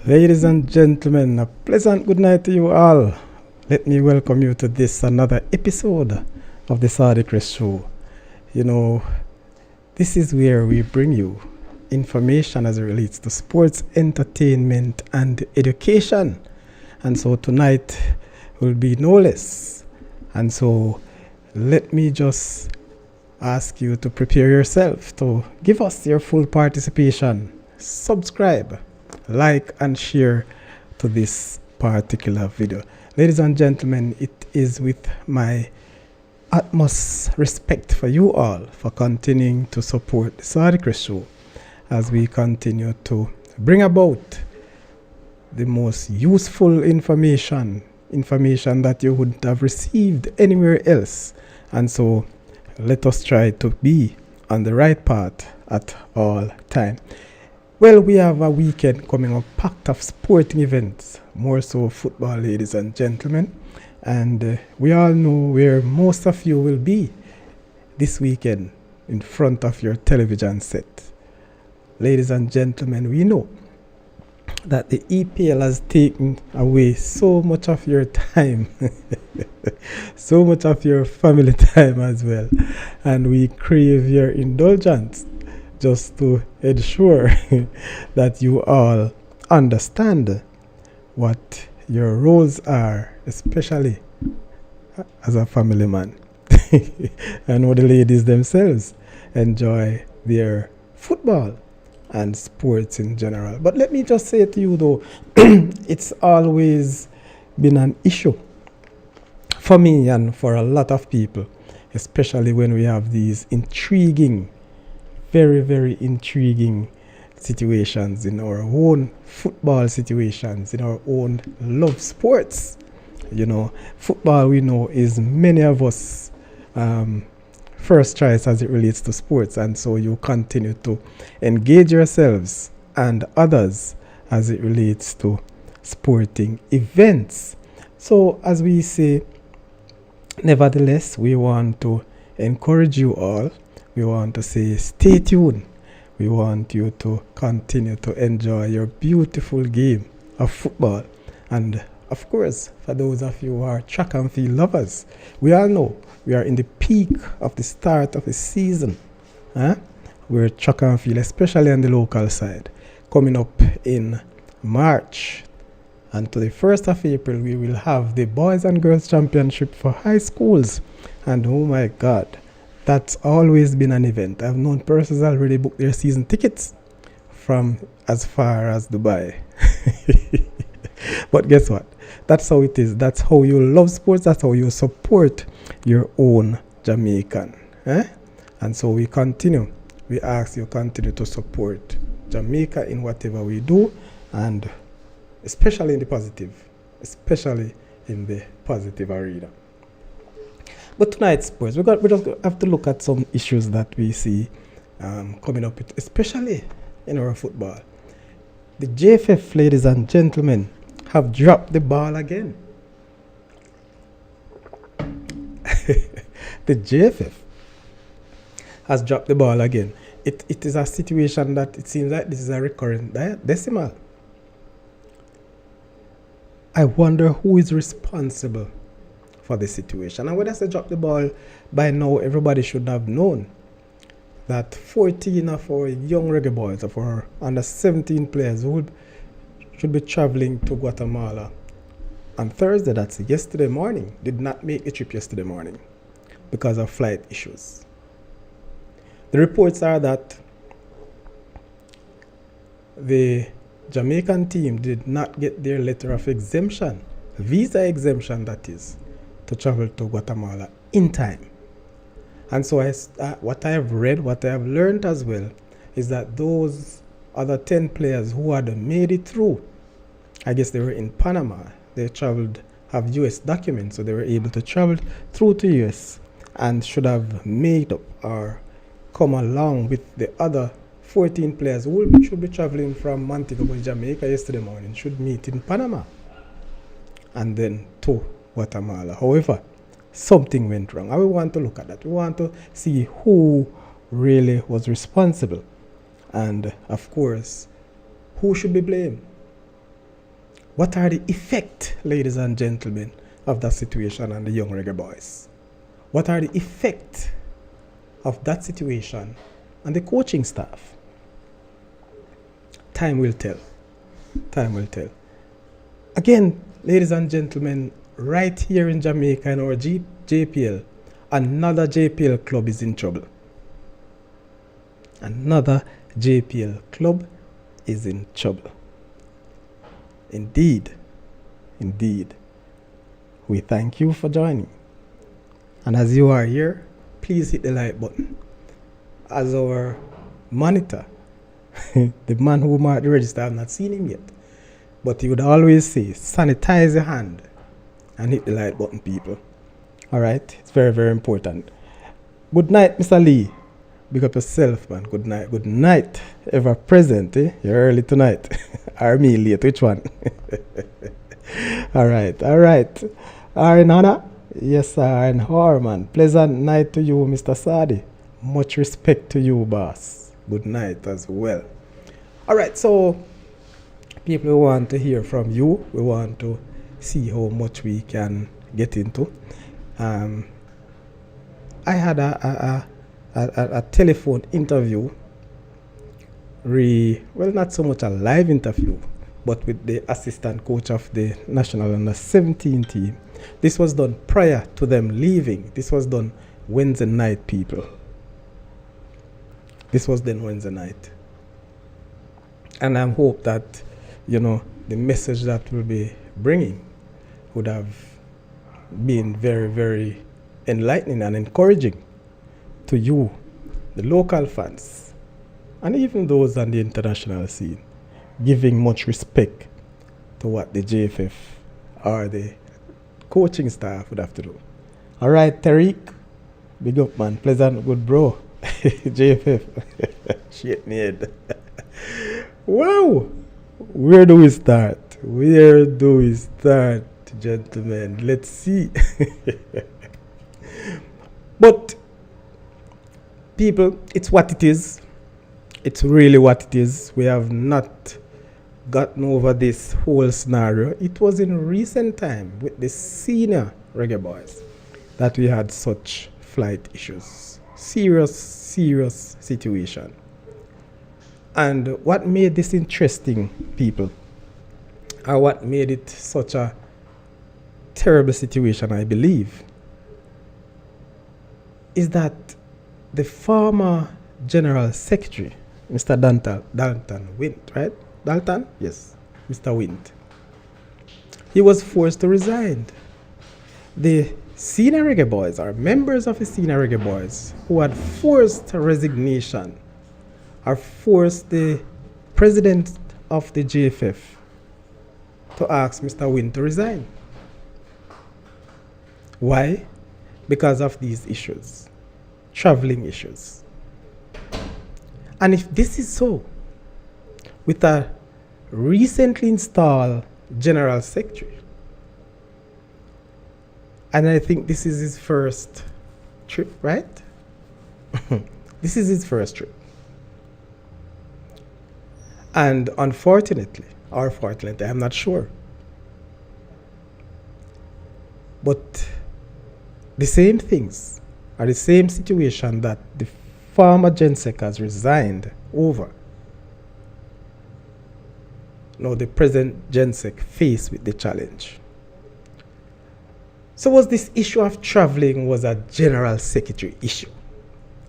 Ladies and gentlemen, a pleasant good night to you all. Let me welcome you to this another episode of the Sadiq Show. You know, this is where we bring you information as it relates to sports, entertainment, and education. And so tonight will be no less. And so let me just ask you to prepare yourself to give us your full participation. Subscribe, like, and share to this particular video. Ladies and gentlemen, it is with my utmost respect for you all for continuing to support the Sadiq Show as we continue to bring about the most useful information that you wouldn't have received anywhere else. And so let us try to be on the right path at all time. Well, we have a weekend coming up packed of sporting events, more so football, ladies and gentlemen. And we all know where most of you will be this weekend in front of your television set. Ladies and gentlemen, we know that the EPL has taken away so much of your time, so much of your family time as well. And we crave your indulgence just to ensure that you all understand what your roles are, especially as a family man. And how the ladies themselves enjoy their football and sports in general. But let me just say to you though, it's always been an issue for me and for a lot of people, especially when we have these intriguing, very, very intriguing situations in our own football situations, in our own love sports. You know, football, we know, is many of us first choice as it relates to sports, and so you continue to engage yourselves and others as it relates to sporting events. So as we say, nevertheless, we want to encourage you all. We want to say stay tuned. We want you to continue to enjoy your beautiful game of football. And of course, for those of you who are track and field lovers, we all know we are in the peak of the start of the season. We're track and field, especially on the local side. Coming up in March and to the 1st of April, we will have the Boys and Girls Championship for high schools. And oh my God, that's always been an event. I've known persons already booked their season tickets from as far as Dubai. But guess what? That's how it is. That's how you love sports. That's how you support your own Jamaican. And so we continue. We ask you continue to support Jamaica in whatever we do, and especially in the positive. Especially in the positive arena. But tonight's sports, we just have to look at some issues that we see coming up, especially in our football. The JFF, ladies and gentlemen, have dropped the ball again. The JFF has dropped the ball again. It is a situation that it seems like this is a recurrent decimal. I wonder who is responsible for the situation. And when I say drop the ball, by now everybody should have known that 14 of our young reggae boys, of our under 17 players who should be traveling to Guatemala on Thursday, that's yesterday morning, did not make the trip yesterday morning because of flight issues. The reports are that the Jamaican team did not get their letter of exemption, visa exemption that is, to travel to Guatemala in time. And so what I have read, what I have learned as well, is that those other 10 players who had made it through, I guess they were in Panama, they traveled, have US documents, so they were able to travel through to US and should have made up or come along with the other 14 players who should be traveling from Montego Bay, Jamaica yesterday morning, should meet in Panama and then to Guatemala. However, something went wrong, and we want to look at that. We want to see who really was responsible, and of course, who should be blamed. What are the effects, ladies and gentlemen, of that situation on the young reggae boys? What are the effects of that situation on the coaching staff? Time will tell. Time will tell. Again, ladies and gentlemen, right here in Jamaica in our JPL, another JPL club is in trouble. Another JPL club is in trouble. Indeed, indeed. We thank you for joining. And as you are here, please hit the like button. As our monitor, the man who marked the register, I have not seen him yet. But he would always say, sanitize your hand and hit the like button, people. All right? It's very, very important. Good night, Mr. Lee. Big up yourself, man. Good night. Good night. Ever present, eh? You're early tonight. Or me late. Which one? All right. All right. Nana? Yes, sir. And Harman. Pleasant night to you, Mr. Sadi. Much respect to you, boss. Good night as well. All right. So, people who want to hear from you, we want to see how much we can get into. I had a telephone interview, well, not so much a live interview, but with the assistant coach of the national under-17 team. This was done prior to them leaving. This was done Wednesday night, people. This was done Wednesday night. And I hope that, you know, the message that we'll be bringing would have been very, very enlightening and encouraging to you, the local fans, and even those on the international scene, giving much respect to what the JFF or the coaching staff would have to do. All right, Tariq, big up, man. Pleasant, good bro. JFF. Shit me head. Wow. Where do we start? Where do we start, gentlemen? Let's see. But people, it's what it is. It's really what it is. We have not gotten over this whole scenario. It was in recent time with the senior reggae boys that we had such flight issues. Serious, serious situation. And what made this interesting, people, or what made it such a terrible situation, I believe, is that the former General Secretary, Mr. Dalton Wint, right? Dalton? Yes, Mr. Wint. He was forced to resign. The senior reggae boys, or members of the senior reggae boys, who had forced resignation, or forced the president of the JFF to ask Mr. Wint to resign. Why? Because of these issues, traveling issues. And if this is so, with a recently installed General Secretary, and I think this is his first trip, right? This is his first trip. And unfortunately, or fortunately, I'm not sure, but the same things are the same situation that the former GenSec has resigned over. Now the present GenSec faced with the challenge. So was this issue of traveling was a General Secretary issue?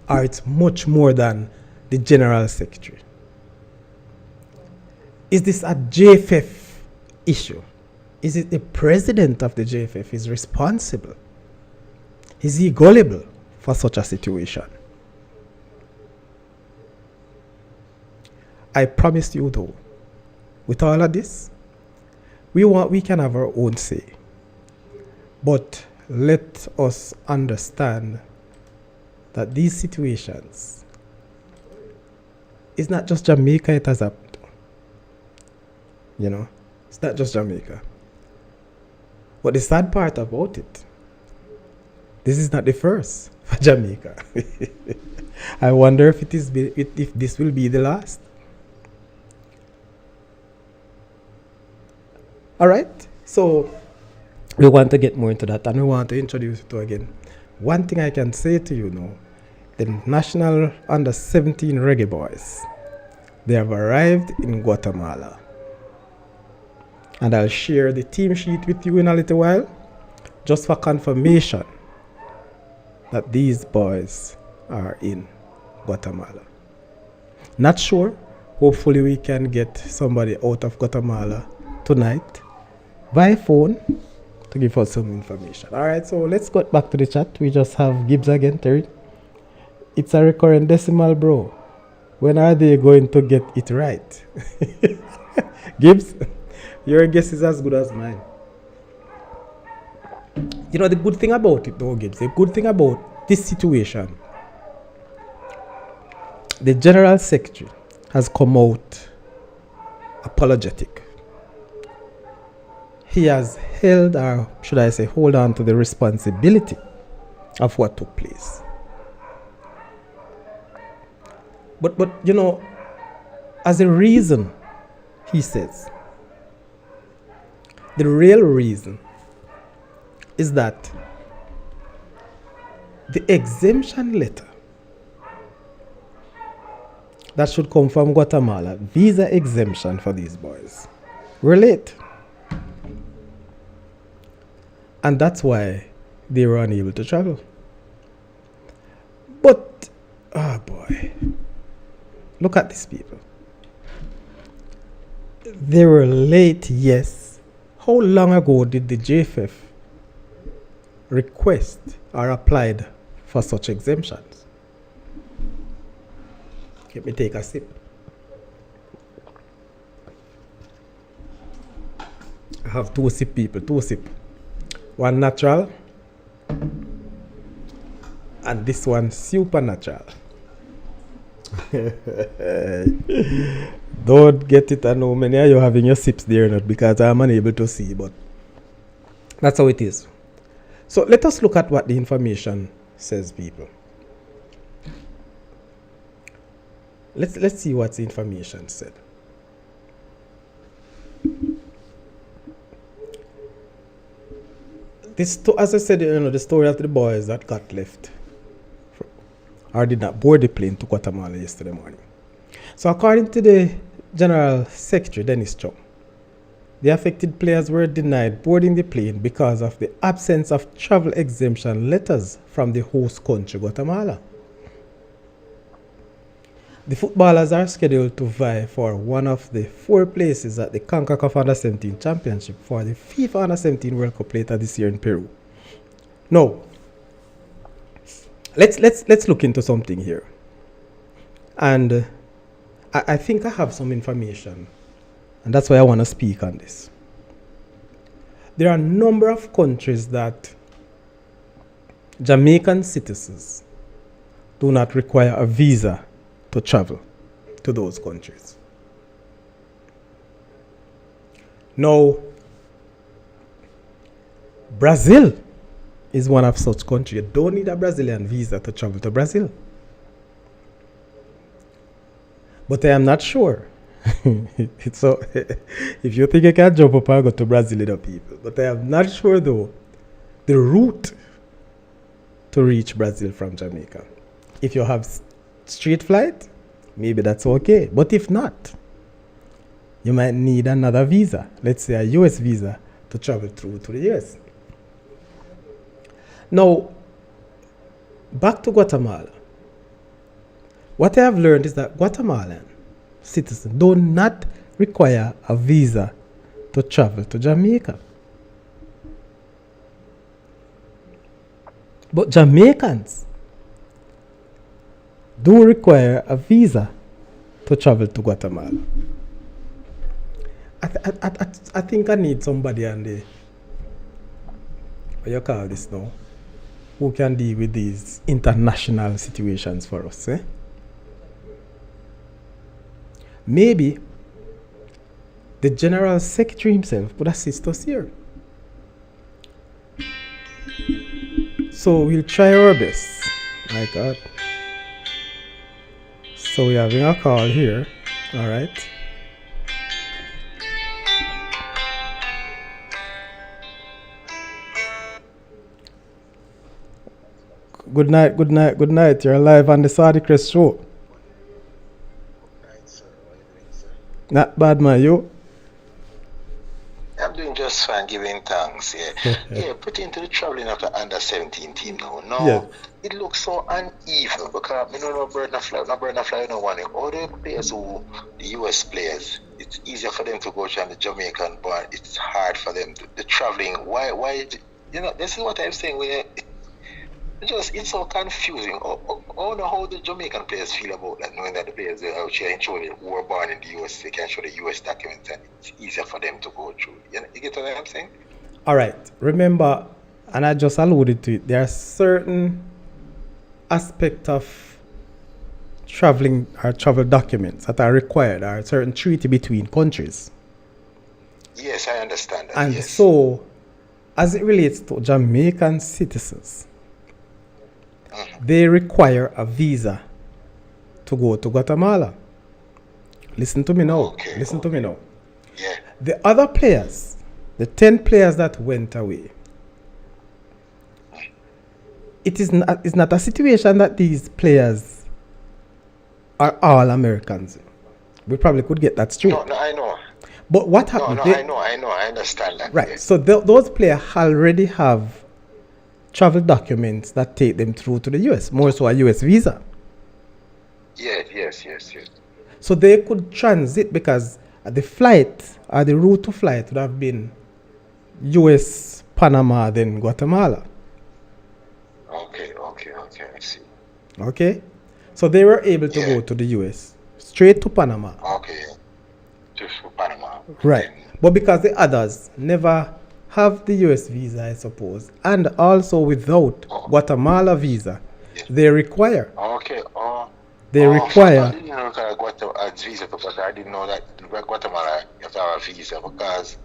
Or it's much more than the General Secretary? Is this a JFF issue? Is it the president of the JFF is responsible? Is he gullible for such a situation? I promise you though, with all of this, we can have our own say. But let us understand that these situations, it's not just Jamaica it has happened to. You know, it's not just Jamaica. But the sad part about it, this is not the first for Jamaica. I wonder if if this will be the last. All right. So we want to get more into that, and we want to introduce it to again. One thing I can say to you now, the national under 17 reggae boys, they have arrived in Guatemala. And I'll share the team sheet with you in a little while, just for confirmation that these boys are in Guatemala. Not sure. Hopefully we can get somebody out of Guatemala tonight by phone to give us some information. All right, so let's go back to the chat. We just have Gibbs again, Terry. It's a recurrent decimal, bro. When are they going to get it right? Gibbs, your guess is as good as mine. You know the good thing about it though, Gibbs, the good thing about this situation, the General Secretary has come out apologetic. He has held, or should I say, hold on to the responsibility of what took place. But you know, as a reason, he says, the real reason is that the exemption letter that should come from Guatemala, visa exemption for these boys, were late. And that's why they were unable to travel. But, oh boy, look at these people. They were late, yes. How long ago did the JFF request or applied for such exemptions? Let me take a sip. I have two sip, people, two sip. One natural and this one supernatural. Don't get it, I know many of you having your sips there not because I'm unable to see, but that's how it is. So let us look at what the information says, people. Let's see what the information said. This, as I said, you know, the story of the boys that got left or did not board the plane to Guatemala yesterday morning. So according to the General Secretary, Dennis Chong, the affected players were denied boarding the plane because of the absence of travel exemption letters from the host country, Guatemala. The footballers are scheduled to vie for one of the 4 places at the CONCACAF Under-17 Championship for the FIFA Under-17 World Cup later this year in Peru. Now, let's look into something here. And I think I have some information, and that's why I want to speak on this. There are a number of countries that Jamaican citizens do not require a visa to travel to those countries. Now, Brazil is one of such countries. You don't need a Brazilian visa to travel to Brazil. But I am not sure. So, if you think I can jump up and go to Brazil, you know, people. But I am not sure, though, the route to reach Brazil from Jamaica. If you have straight flight, maybe that's okay. But if not, you might need another visa. Let's say a US visa to travel through to the US. Now, back to Guatemala. What I have learned is that Guatemalan citizens do not require a visa to travel to Jamaica. But Jamaicans do require a visa to travel to Guatemala. I think I need somebody on the, what you call this now, who can deal with these international situations for us. Maybe the General Secretary himself would assist us here. So we'll try our best. My God. So we're having a call here. All right. Good night, good night, good night. You're live on the Sardi Crest show. Right, sir. What are you doing, sir? Not bad, man. You? I'm doing just fine, giving thanks. Yeah, put into the traveling of the under 17 team now. Yes. No, it looks so uneven because no bird no fly, no one. All the players the US players, it's easier for them to go to the Jamaican, but it's hard for them the traveling. Why? This is what I'm saying. It's so confusing. I don't know how the Jamaican players feel about that, knowing that the players are showing who were born in the US, they can show the US documents and it's easier for them to go through. You get what I'm saying? All right. Remember, and I just alluded to it, there are certain aspects of traveling or travel documents that are required, or a certain treaty between countries. Yes, I understand that. And yes. so, as it relates to Jamaican citizens, they require a visa to go to Guatemala. Listen to me now. Okay, Listen to me now. Yeah. The other players, the 10 players that went away, it's not a situation that these players are all Americans. We probably could get that straight. No, I know. But what happened? I know. I understand that. Right. Yes. So those players already have travel documents that take them through to the US, more so a US visa. Yes. So they could transit because the flight or the route to flight would have been US, Panama, then Guatemala. Okay, I see. Okay? So they were able to go to the US, straight to Panama. Okay. To Panama. Right. But because the others never have the US visa, I suppose, and also without Guatemala visa, they require. Okay. They require. I didn't know that Guatemala visa, because I didn't know that Guatemala you have to have a visa, because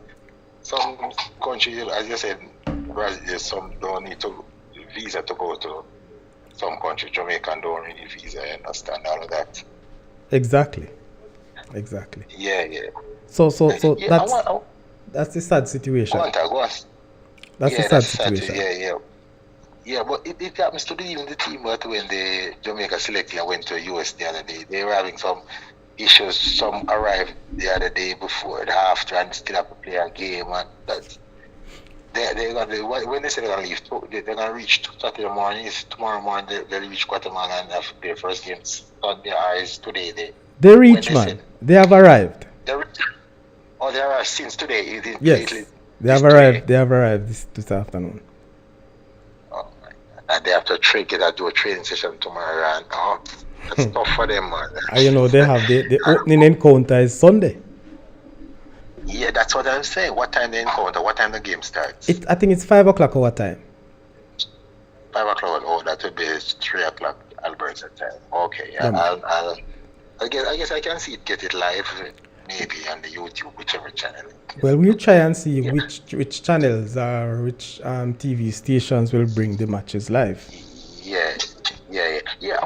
some countries, as you said, Brazil, some don't need to visa to go to some country. Jamaican don't need visa. I understand all of that. Exactly. Yeah. So that's the sad situation. Go on. That's the sad situation. Yeah, but it happens to even the team that when the Jamaica selected went to US the other day, they were having some issues. Some arrived the other day before the after and still have to play a game, and that's they're gonna, when they say they're gonna leave, they're gonna reach Saturday morning. It's tomorrow morning they'll reach Guatemala and have their first game on their eyes today. They reach, man. They have arrived. They arrived since today. Yes, they have arrived. They have arrived this afternoon. And they have to do a training session tomorrow, and that's tough for them, man. And they have the opening encounter is Sunday. Yeah, that's what I'm saying. What time the encounter? What time the game starts? I think it's 5 o'clock our time. 5 o'clock. Oh, that would be 3 o'clock Alberta time. Okay, I guess I can see it, get it live, maybe on the YouTube, whichever channel. Well, we'll try and see which channels or which TV stations will bring the matches live. Yeah.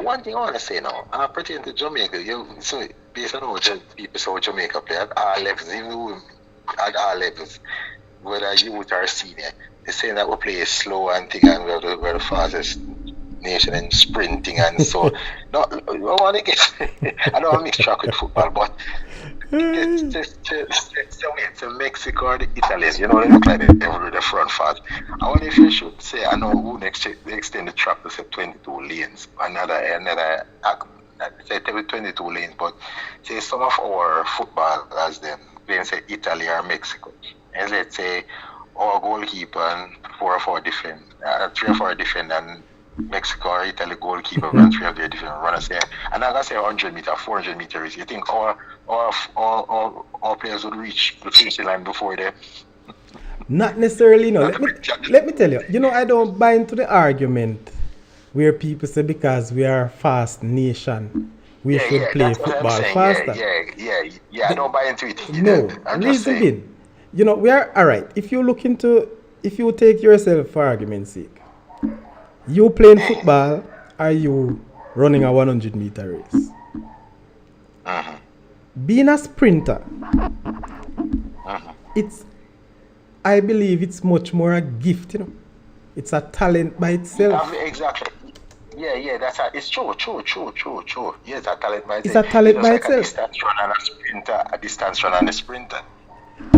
One thing I want to say now, pertaining to Jamaica, so based on how people saw Jamaica play at all levels, even at all levels, whether youth or senior, they're saying that we play slow and thing, and we're the fastest nation in sprinting, and so no, I want to get I don't want to mix track with football, but to Mexico or the Italians, they look like they have the front fast. I wonder if you should say, I know who next extend the track to say 22 lanes, another say 22 lanes, but say some of our footballers then playing say Italy or Mexico, and let's say our goalkeeper and 3 or 4 defend and Mexico or Italy goalkeeper and 3 of their different runners there. And I'm gonna say 100 meter, 400 meters. You think our players would reach the finishing line before they? Not necessarily, no. Let me tell you. I don't buy into the argument where people say because we are a fast nation, we should play football faster. Yeah. I don't buy into it. No, reason being, we are all right. If you take yourself for argument's sake. You playing football, are you running a 100-meter race? Being a sprinter, I believe it's much more a gift, It's a talent by itself. Exactly. Yeah, it's true. Yes, a talent by It's itself. a talent It's just by like a itself. distance runner and a sprinter, a distance runner and a sprinter.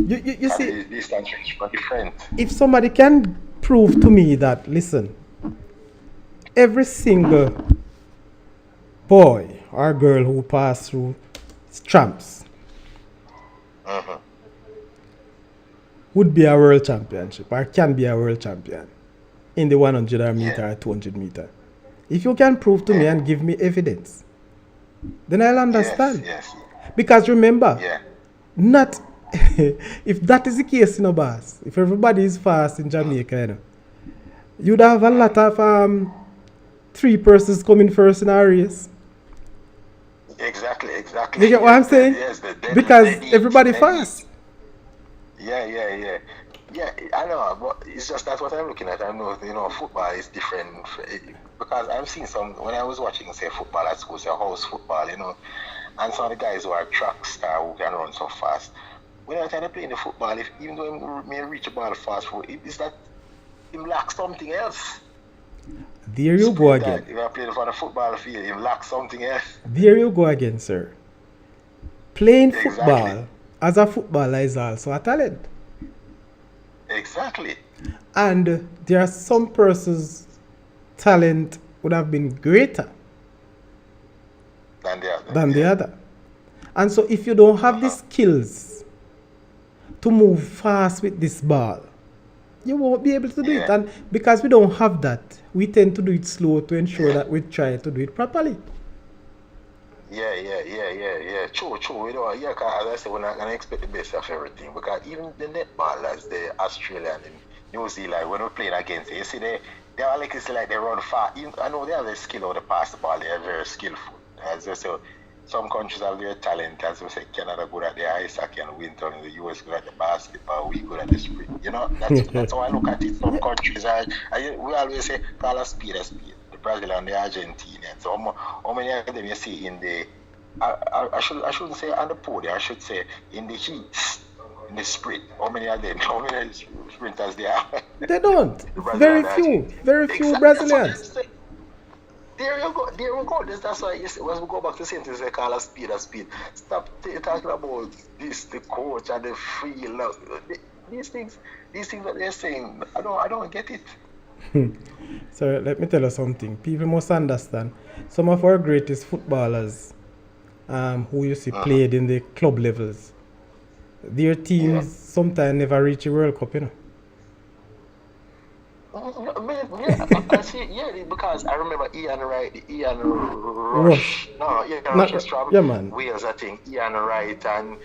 You And see, the distance range are different. if somebody can prove to me that, listen, every single boy or girl who passed through tramps Mm-hmm. would be a world championship or can be a world champion in the 100 meter Yeah. or 200 meter. If you can prove to me and give me evidence, then I'll understand. Yes. Because remember, Yeah. not if that is the case, boss, if everybody is fast in Jamaica, you'd have a lot of three persons coming first in our race. Exactly. You get what I'm saying? Yes, Because everybody fast. Yeah. Yeah, I know, but it's just that's what I'm looking at. I know, football is different because I've seen some when I was watching, say, football at school, say, house football, and some of the guys who are track star who can run so fast. When I try to play in the football, even though he may reach a ball fast, it's that he lacks something else. There you go again. If I play for the football field, he lacks something else. There you go again, sir. Playing football as a footballer is also a talent. Exactly. And there are some persons' talent would have been greater than the other. And so if you don't have the skills to move fast with this ball, you won't be able to do it. And because we don't have that, we tend to do it slow to ensure that we try to do it properly. Yeah. True. Cause as I said, we're not gonna expect the best of everything. Because even the netballers, the Australian and New Zealand, when we're playing against it, you see they are like it's like they run fast. I know they have the skill of the pass the ball, they are very skillful. As I say, some countries have their talent, as we say, Canada good at the ice hockey and winter, and the US good at the basketball, we good at the sprint. That's how I look at it. Some countries we always say call a speed a speed. The Brazil and the Argentinians. So how many of them you see in the I shouldn't say on the podium, I should say in the heats, in the sprint. How many sprinters there are? They don't. Very few Brazilians. There you go. That's why you see, once we go back to the same thing, they call a speed. Stop talking about this, the coach and the field. These things that they're saying, I don't get it. So let me tell you something. People must understand. Some of our greatest footballers who you see played in the club levels, their teams sometimes never reach a World Cup, I see, because I remember Ian Rush. Rush is from Wales, I think. Ian Wright and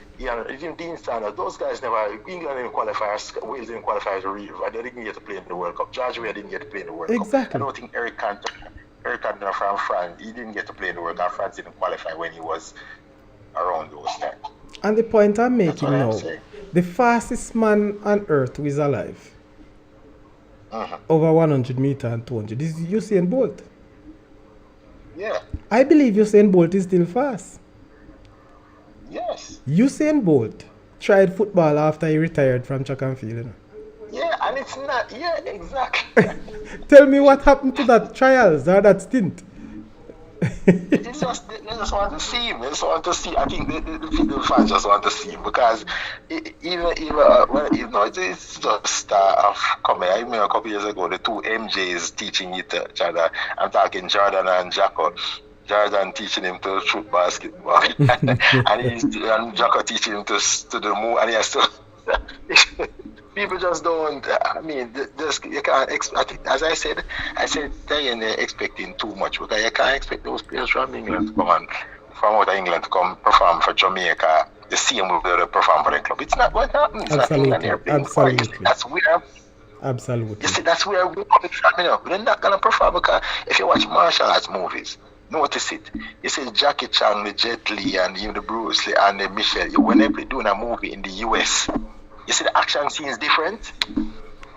Dean Sanders. Those guys England didn't qualify, Wales didn't qualify as they didn't get to play in the World Cup. George Weah didn't get to play in the World Cup. I don't think Eric Cantona from France, he didn't get to play in the World Cup. France didn't qualify when he was around those times. And the point I'm making now, the fastest man on earth who is alive, over 100 meter and 200, is Usain Bolt. Yeah. I believe Usain Bolt is still fast. Yes. Usain Bolt tried football after he retired from track and field. Yeah, and it's not. Yeah, exactly. Tell me what happened to that trials or that stint. It's just they just want to see him. They just want to see. I think the fans just want to see him because it's just coming. I remember a couple years ago the two MJs teaching each other. I'm talking Jordan and Jacko. Jordan teaching him to shoot basketball, and Jacko teaching him to the move, and he has to. People just don't. I mean, you can't expect. As I said they're expecting too much because you can't expect those players from England to come from out of England to come perform for Jamaica the same way they perform for the club. It's not going to happen. It's not England they're playing for. You see, that's where. Absolutely. You see, that's where we're coming from. They're not gonna perform because if you watch martial arts movies, notice it. You see Jackie Chan, the Jet Li, and even the Bruce Lee and the Michelle. Whenever they're doing a movie in the US. You see the action scenes different.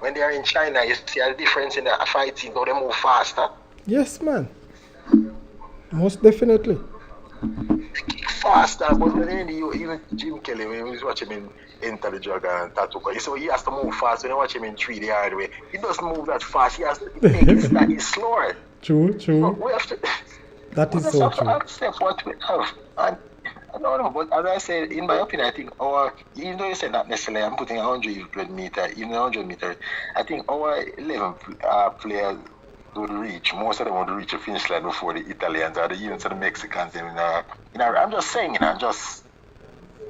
When they are in China, you see a difference in the fight scenes, how they move faster. Yes, man. Most definitely. Faster, but when even Jim Kelly, when we was watching him Enter the Dragon and Tattoo, you see he has to move fast. When you watch him in 3D hard way, he doesn't move that fast. He has to make it slower. True, But true. we have to, That we is just so have to true. accept what we have. And I don't know, but as I said, in my opinion, I think even though you said not necessarily, I'm putting 100 meter, even 100 meter, I think our 11 players would reach, most of them would reach the finish line before the Italians or even to the Mexicans. I'm just saying, just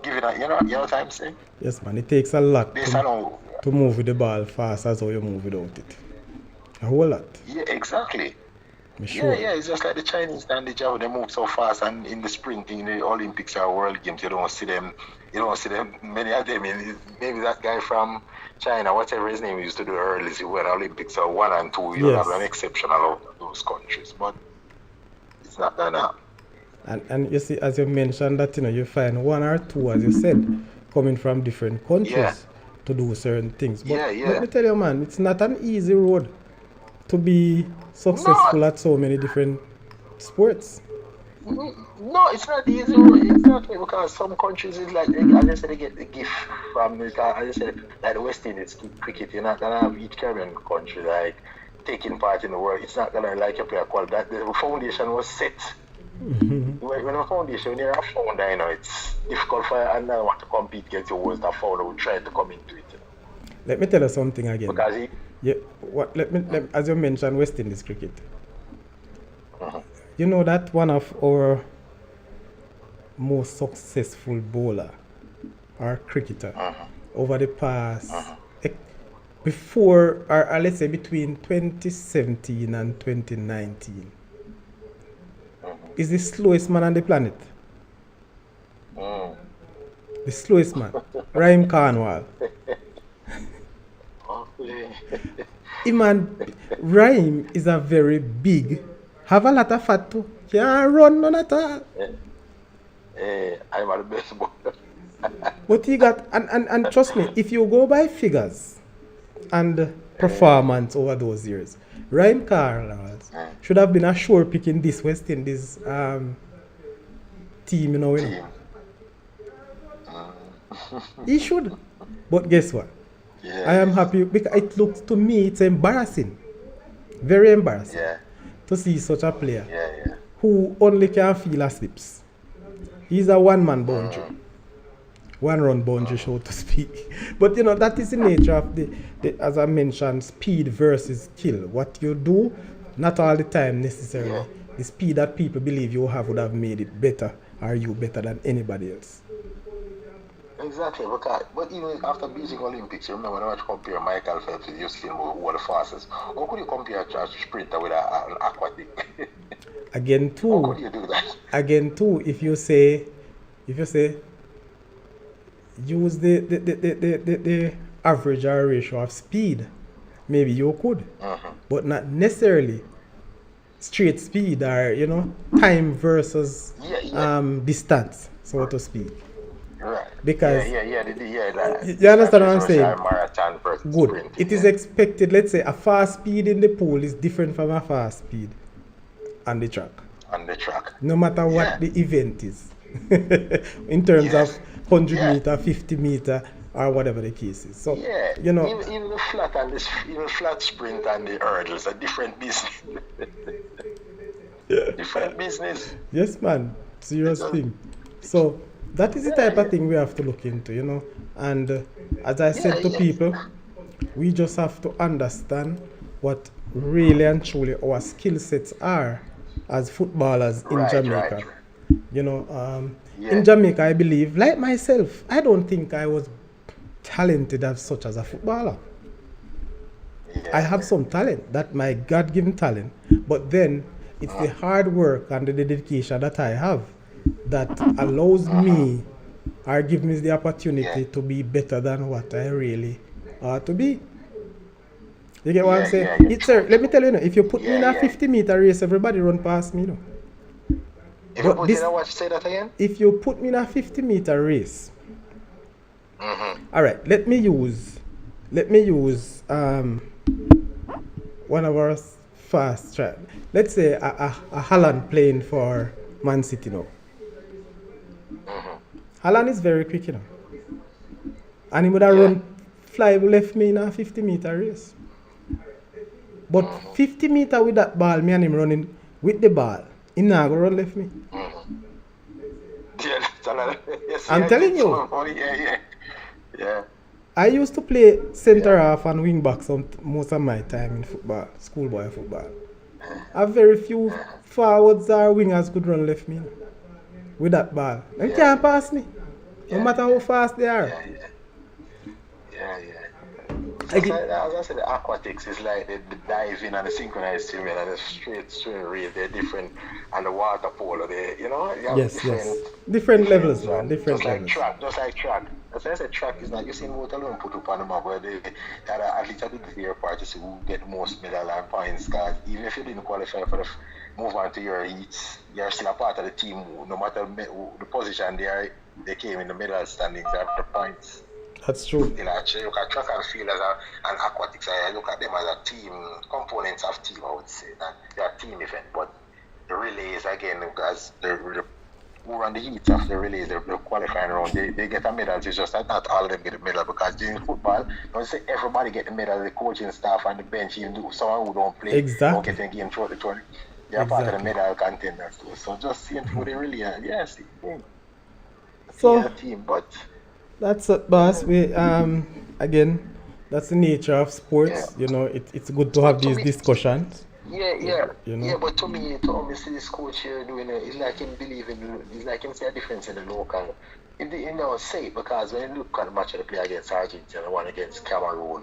giving a, you know what I'm saying? Yes, man. It takes a lot This, I know, to move with the ball fast as how you move without it. A whole lot. yeah, exactly. Me Yeah, sure. it's just like the Chinese and the Java, they move so fast, and in the sprinting, in the Olympics or World Games, you don't see them, many of them, maybe that guy from China, whatever his name used to do early, he went Olympics or 1 and 2, you don't have an Yes. exceptional out of those countries, but it's not gonna happen. And you see, as you mentioned that, you find one or two, as you said, coming from different Yeah, countries to do certain things. But let yeah. me tell you, man, it's not an easy road to be No, successful at so many different sports. no, it's not easy, exactly, because some countries is like, as I said, they get the gift from, as I said, like the West Indies cricket, you're not gonna have each Caribbean country like taking part in the world. It's not gonna like you play a qual. That the foundation was set. When a foundation, when you're a founder, it's difficult for another one to compete against you was the founder who tried to come into it. Let me tell you something again. Because Yeah, as you mentioned, West Indies cricket. uh-huh. You know that one of our most successful bowler or cricketer over the past, before, or let's say between 2017 and 2019, is the slowest man on the planet. The slowest man, Rhyme Cornwall. Man, Rhyme is a very big, have a lot of fat too. Can't run none at all. I'm at the best bowler. But he got, and trust me, if you go by figures and performance over those years, Ryan Carlos should have been a sure pick in this West Indies team, Team. He should. But guess what? I am happy because it looks to me it's embarrassing. Very embarrassing to see such a player who only can feel a slips. He's a one-man boundary. One-run boundary, so to speak. But that is the nature of the, as I mentioned, speed versus skill. What you do, not all the time necessarily. The speed that people believe you have would have made it better, or you better than anybody else. Exactly, but even after beating Olympics, you remember when I compare Michael Phelps with Usain Bolt, who are the fastest. How could you compare a sprinter with an aquatic? Again, How too. could you do that? Again, too. If you say, use the average or ratio of speed, maybe you could, but not necessarily straight speed or time versus distance, so to speak. Right. Because you understand what I'm saying? Marathon versus Good. sprint. It is expected. Let's say a fast speed in the pool is different from a fast speed on the track. On the track. No matter what the event is, in terms of 100 meter, 50 meter, or whatever the case is. So even the flat and even flat sprint and the hurdles are different business. Different business. Yes, man. Serious thing. So that is the type of thing we have to look into, And as I said to people, we just have to understand what really and truly our skill sets are as footballers in Jamaica. In Jamaica, I believe, like myself, I don't think I was talented as such as a footballer. I have some talent, that my God-given talent, but then it's the hard work and the dedication that I have that allows me or gives me the opportunity to be better than what I really ought to be. You get what I'm saying? Let me tell you, if you put me in a 50-meter race, everybody run past me. Say that again? If you put me in a 50-meter race, all right, let me use one of our fast track. Let's say a Haaland playing for Man City now. Haaland is very quick, And he would have fly left me in a 50-meter race. But 50 meter with that ball, me and him running with the ball. He not gonna run left me. Yeah, that's another. Yes, I'm telling you. Yeah. I used to play centre half and wing back most of my time in football, schoolboy football. A very few forwards or wingers could run left me with that ball. They can't pass me, no matter how fast they are. Yeah. Like as I said, the aquatics is like the diving and the synchronized swimming and the straight race. They're different, and the water polo. You have different levels, man. Different levels. Just like track. As I said, track is like you see what alone put up on the map where they had at least a bit of your part to see who get the most medal and points. Cause even if you didn't qualify for the move on to your heats, you're still a part of the team. No matter the position they came in the medal standings after points. That's true. Actually, look at track and field as an aquatics. I look at them as a team, components of team, I would say. That they're a team event, but the relays, again, as who run the heats of the relays, the qualifying round, they get a medal. It's just that not all of them get a medal, because in football, don't say everybody get a medal, the coaching staff and the bench, even someone who don't play, don't get a game throughout the tournament. They're part of the medal contenders too. So just seeing who they really are. Yes, a team, but... That's it, boss. We again, that's the nature of sports. Yeah. It's good to have these discussions. Yeah. But to me, see this coach here doing it, it's like him it's like him see a difference in the local. Say it, because when you look at the match they play against Argentina, the one against Cameroon,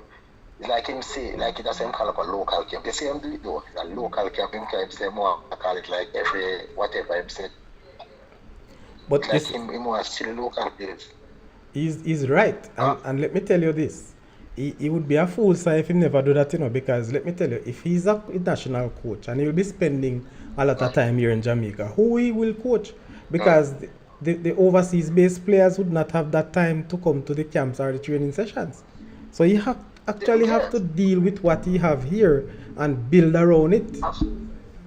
it's like him say, like that's him call up a local camp. You see him do it though. It's a local camp. Him can say more. I call it like every whatever him said. But like him wants to see the local players. He's right, and let me tell you this, he would be a fool sir if he never do that, because let me tell you, if he's a national coach and he will be spending a lot of time here in Jamaica, who he will coach? Because the overseas based players would not have that time to come to the camps or the training sessions. So he have to deal with what he have here and build around it.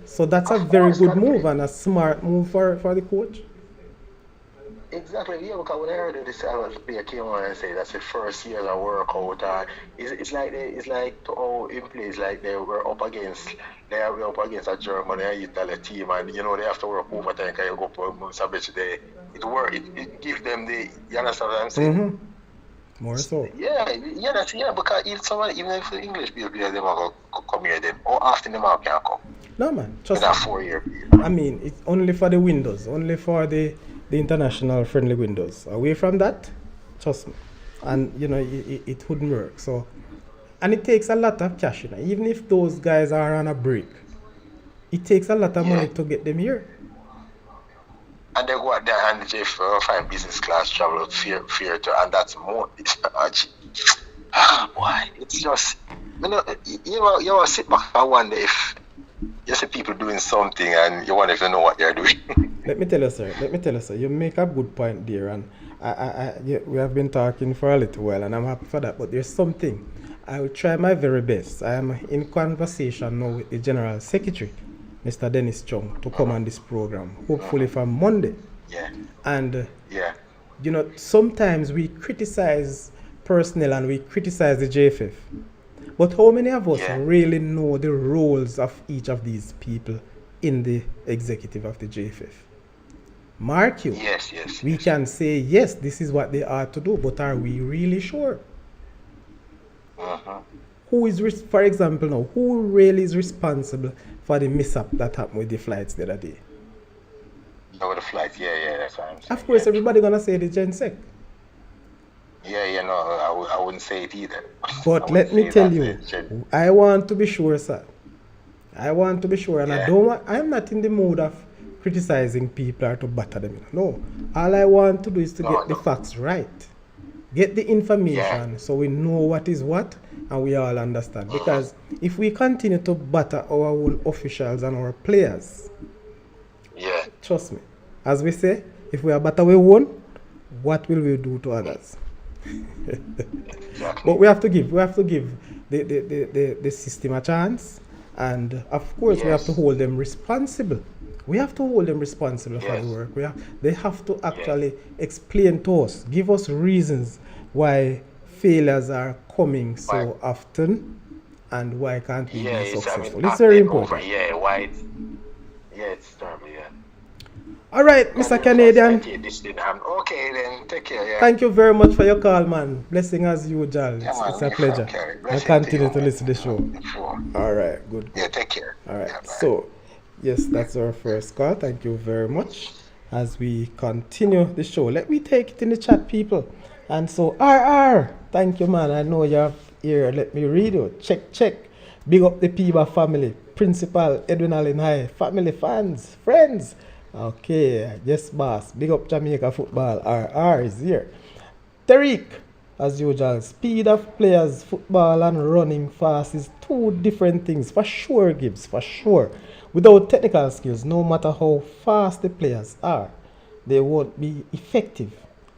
So that's a very good move and a smart move for the coach. Exactly, because when I heard this, I was came on and say that's the first year of workout. It's like to all in place, like they were up against a German and Italy team, and they have to work overtime. Because you go for Sabich day, it gives them you understand what I'm saying? Mm-hmm. More so. Yeah, because even if the English people they will come here, then or after them can come. No man, just in a 4-year period. I mean, it's only for the windows, only for the international friendly windows. Away from that, trust me, and it wouldn't work. So, and it takes a lot of cash, even if those guys are on a break, it takes a lot of money to get them here. And they go out there and they find business class travel out fear to, and that's more. Why? It's just you sit back and wonder if you see people doing something and you wonder if they know what they're doing. Let me tell you, sir, you make a good point there, and we have been talking for a little while, and I'm happy for that, but there's something. I will try my very best. I am in conversation now with the General Secretary, Mr. Dennis Chung, to come on this program, hopefully from Monday. Yeah. And, sometimes we criticize personnel and we criticize the JFF, but how many of us really know the roles of each of these people in the executive of the JFF? Mark you. Yes. We can say, yes, this is what they are to do, but are we really sure? Who is, for example, now, who really is responsible for the mishap that happened with the flights the other day? With the flights, that's what I'm saying. Of course, everybody gonna say the GenSec. I wouldn't say it either. But let me tell you, I want to be sure, sir. I want to be sure, and I'm not in the mood of criticizing people or to batter them. No, all I want to do is to get the facts right. Get the information so we know what is what and we all understand. Because if we continue to batter our own officials and our players, trust me, as we say, if we are batter we won, what will we do to others? But we have to give the system a chance, and of course we have to hold them responsible. We have to hold them responsible for the work. They have to actually explain to us, give us reasons why failures are coming so often, and why can't we be it's, I mean, successful? It's very over. important. Why it's terrible, All right, Mr. Canadian. This didn't happen. Okay, then take care, Thank you very much for your call, man. Blessing as usual. It's a pleasure. I continue to listen to the show. All right, good. Yeah, take care. All right, so yes, that's our first call. Thank you very much. As we continue the show, let me take it in the chat, people. And so, RR, thank you, man. I know you're here. Let me read you. Check. Big up the Piba family, Principal Edwin Allen High, family, fans, friends. Okay, yes, boss. Big up Jamaica football. RR is here. Tariq, as usual, speed of players, football and running fast is two different things. For sure, Gibbs, for sure. Without technical skills, no matter how fast the players are, they won't be effective.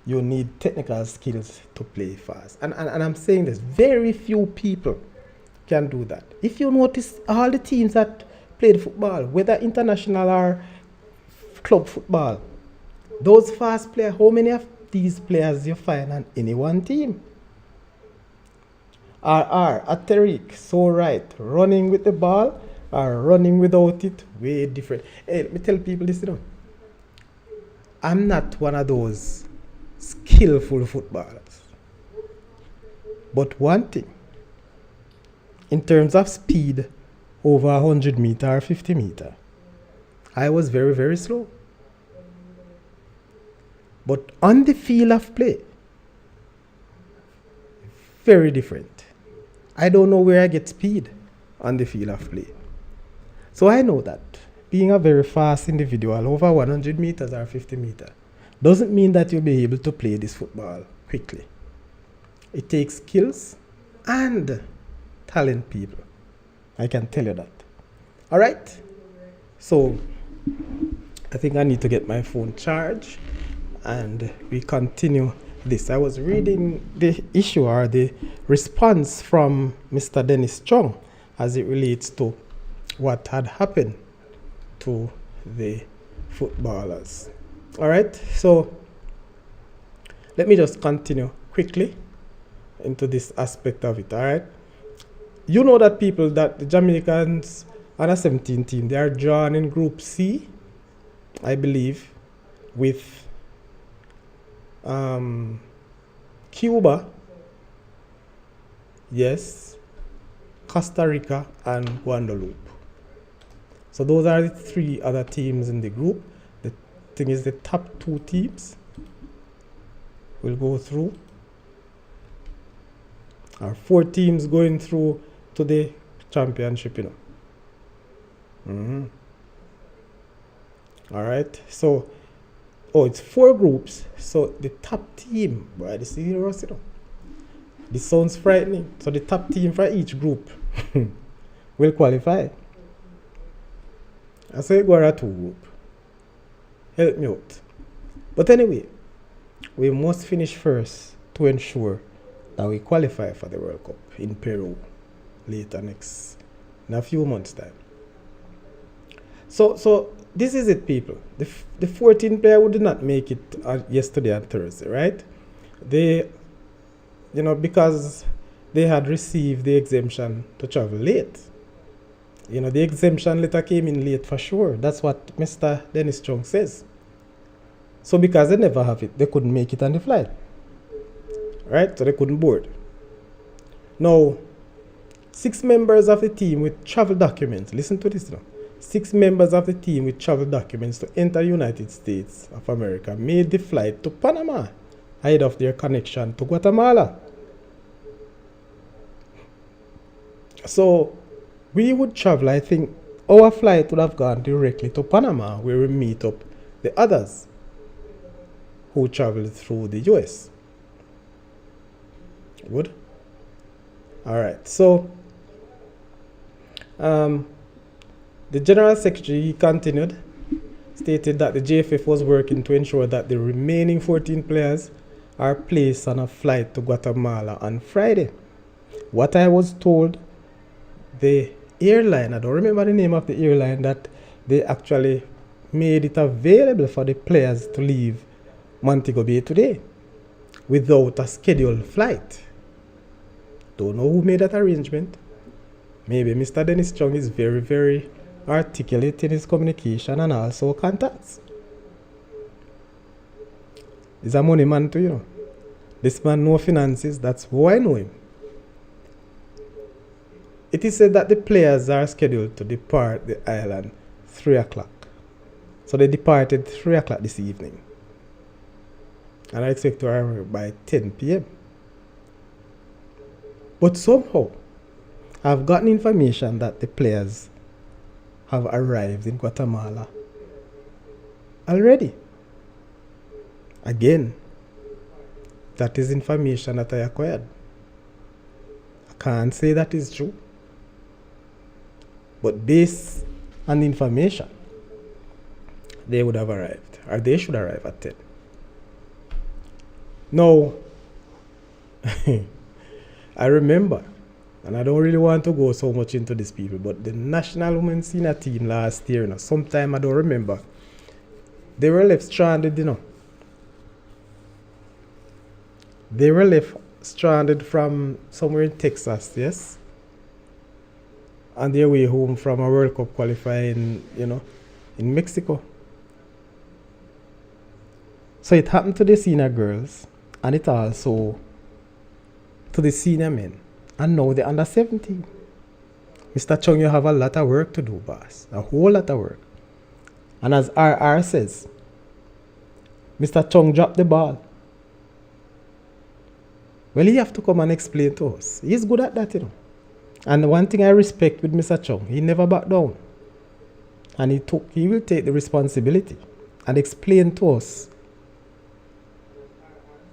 You need technical skills to play fast. And I'm saying this, very few people can do that. If you notice, all the teams that played football, whether international or club football, those fast players, how many of these players you find on any one team? At Tariq, so right, running with the ball or running without it, way different. Hey, let me tell people this, I'm not one of those skillful footballers. But one thing, in terms of speed, over 100 meter or 50 meter, I was very, very slow. But on the field of play, very different. I don't know where I get speed on the field of play. So I know that being a very fast individual over 100 meters or 50 meters doesn't mean that you'll be able to play this football quickly. It takes skills and talent, people. I can tell you that. All right? So I think I need to get my phone charged and we continue this. I was reading the issue or the response from Mr. Dennis Chung as it relates to what had happened to the footballers. All right, so let me just continue quickly into this aspect of it. All right, you know that people, that the Jamaicans U17 team, they are drawn in Group C, I believe, with Cuba, yes, Costa Rica, and Guadeloupe. So those are the three other teams in the group. The thing is, the top two teams will go through. Our 4 teams going through to the championship, All right, so it's 4 groups. So the top team, boy, this is serious, This sounds frightening. So the top team for each group will qualify. I say go to 2 group. Help me out. But anyway, we must finish first to ensure that we qualify for the World Cup in Peru later in a few months' time. So this is it, people. The 14 player who did not make it yesterday and Thursday, right? They, because they had received the exemption to travel late. The exemption letter came in late for sure. That's what Mr. Dennis Chung says. So because they never have it, they couldn't make it on the flight. Right? So they couldn't board. Now, 6 members of the team with travel documents, listen to this now. 6 members of the team with travel documents to enter United States of America made the flight to Panama ahead of their connection to Guatemala. So we would travel, I think our flight would have gone directly to Panama, where we meet up the others who traveled through the US. Good? Alright, so the General Secretary continued, stated that the JFF was working to ensure that the remaining 14 players are placed on a flight to Guatemala on Friday. What I was told, the airline, I don't remember the name of the airline, that they actually made it available for the players to leave Montego Bay today without a scheduled flight. Don't know who made that arrangement, Maybe Mr. Dennis Chung is very, very articulate in his communication and also contacts. He's a money man too, you know. This man knows finances, that's who I know him. It is said that the players are scheduled to depart the island 3 o'clock. So they departed 3 o'clock this evening. And I expect to arrive by 10 p.m. But somehow, I've gotten information that the players have arrived in Guatemala already. Again, that is information that I acquired. I can't say that is true. But based on the information, they would have arrived, or they should arrive at 10. Now, I remember, and I don't really want to go so much into this, people, but the national women's senior team last year, sometime I don't remember, they were left stranded, They were left stranded from somewhere in Texas, yes? On their way home from a World Cup qualifying, in Mexico. So it happened to the senior girls, and it also to the senior men, and now the under 17. Mr. Chung, you have a lot of work to do, boss. A whole lot of work. And as RR says, Mr. Chung dropped the ball. Well, he have to come and explain to us. He's good at that, And one thing I respect with Mr. Chung, he never backed down. And he will take the responsibility and explain to us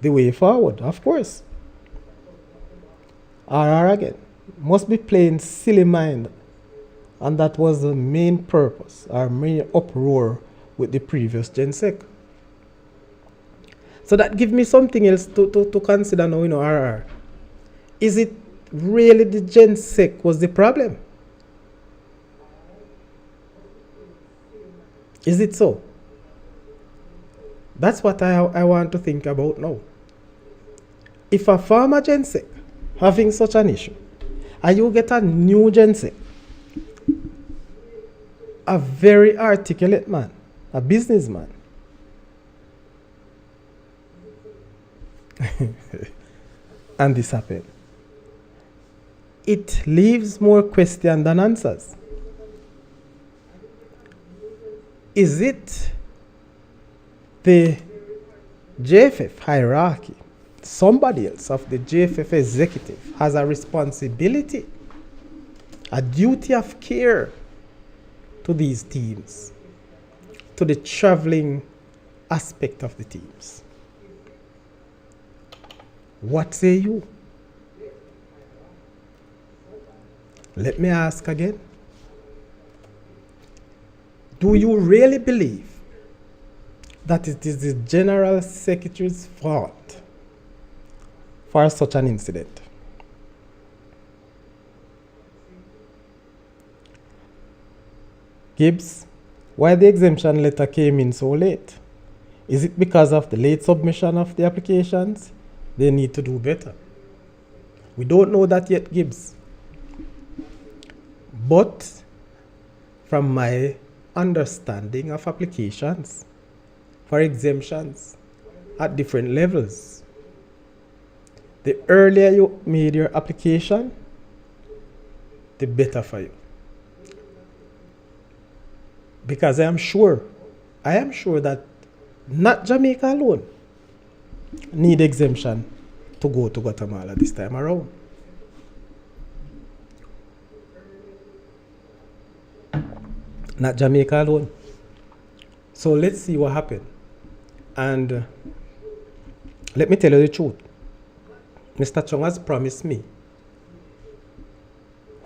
the way forward, of course. RR again must be playing silly mind, and that was the main purpose, our main uproar with the previous GenSec. So that gives me something else to consider now, RR. Is it really the GenSec was the problem? Is it so? That's what I want to think about now. If a former GenSec having such an issue, and you get a new GenSec, a very articulate man, a businessman, and this happened, it leaves more questions than answers. Is it the JFF hierarchy? Somebody else of the JFF executive has a responsibility, a duty of care to these teams, to the traveling aspect of the teams. What say you? Let me ask again. Do you really believe that it is the General Secretary's fault for such an incident? Gibbs, why the exemption letter came in so late? Is it because of the late submission of the applications? They need to do better. We don't know that yet, Gibbs. But from my understanding of applications for exemptions at different levels, the earlier you made your application, the better for you. Because I am sure that not Jamaica alone need exemption to go to Guatemala this time around. Not Jamaica alone. So let's see what happened. And let me tell you the truth. Mr. Chung has promised me,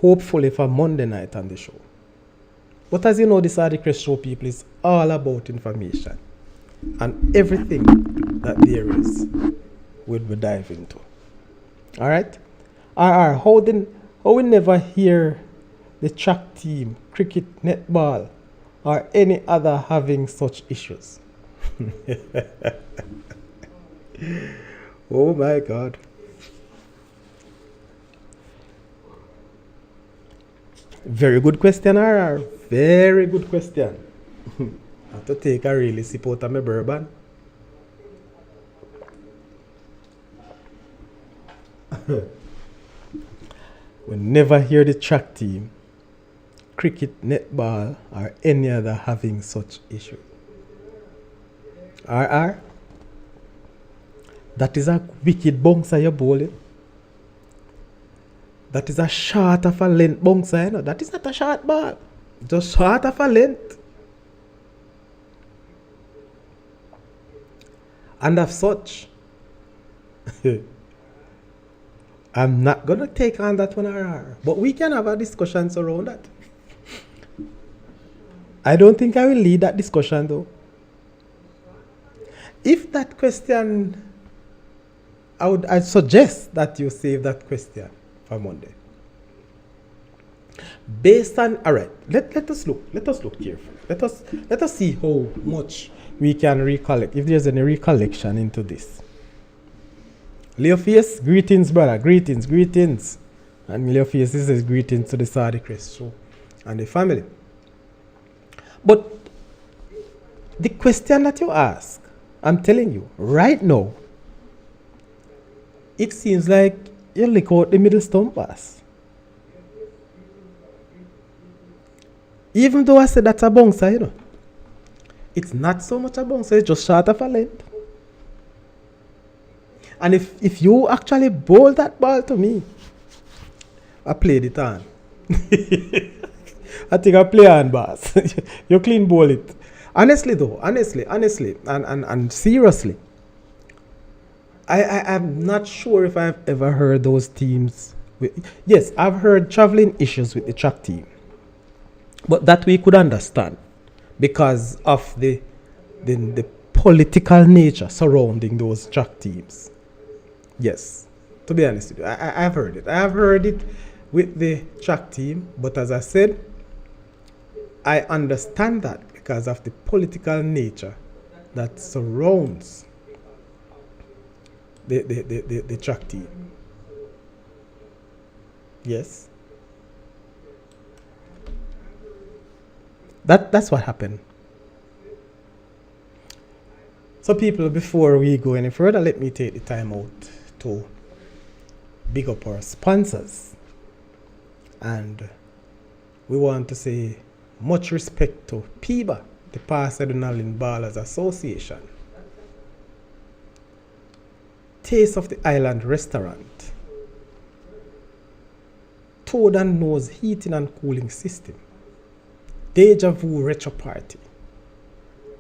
hopefully for Monday night on the show. But as you know, this Articles Show, people, is all about information. And everything that there is, we'll dive into. Alright? How we never hear the track team, cricket, netball, or any other having such issues? Oh my God. Very good question, RR. Very good question. I have to take a really sip out of my bourbon. We never hear the track team, cricket, netball, or any other having such issue. RR, that is a wicked bouncer you're bowling. That is a short of a length bouncer, you know. That is not a short ball. Just short of a length. And of such, I'm not going to take on that one, RR. But we can have a discussion around that. I don't think I will lead that discussion though. If that question, I'd suggest that you save that question for Monday. Based on, all right, let us look carefully. Let us see how much we can recollect, if there's any recollection into this. Leoface, greetings, brother. Greetings. And Leoface says greetings to the Sardi Crest show and the family. But the question that you ask, I'm telling you, right now, it seems like you lick out the middle stump pass. Even though I said that's a bouncer, you know, it's not so much a bouncer, it's just short of a length. And if you actually bowl that ball to me, I played it on. I think I play on, boss. You clean bowl it. Honestly, and seriously, I'm not sure if I've ever heard those teams. Yes, I've heard traveling issues with the track team. But that we could understand because of the political nature surrounding those track teams. Yes, to be honest with you, I've heard it. I've heard it with the track team, but as I said, I understand that because of the political nature that surrounds the track team. Yes. That's what happened. So people, before we go any further, let me take the time out to big up our sponsors. And we want to say much respect to PIBA, the Pasadena Ballers Association, Taste of the Island Restaurant, Toad and Nose Heating and Cooling System, Deja Vu Retro Party,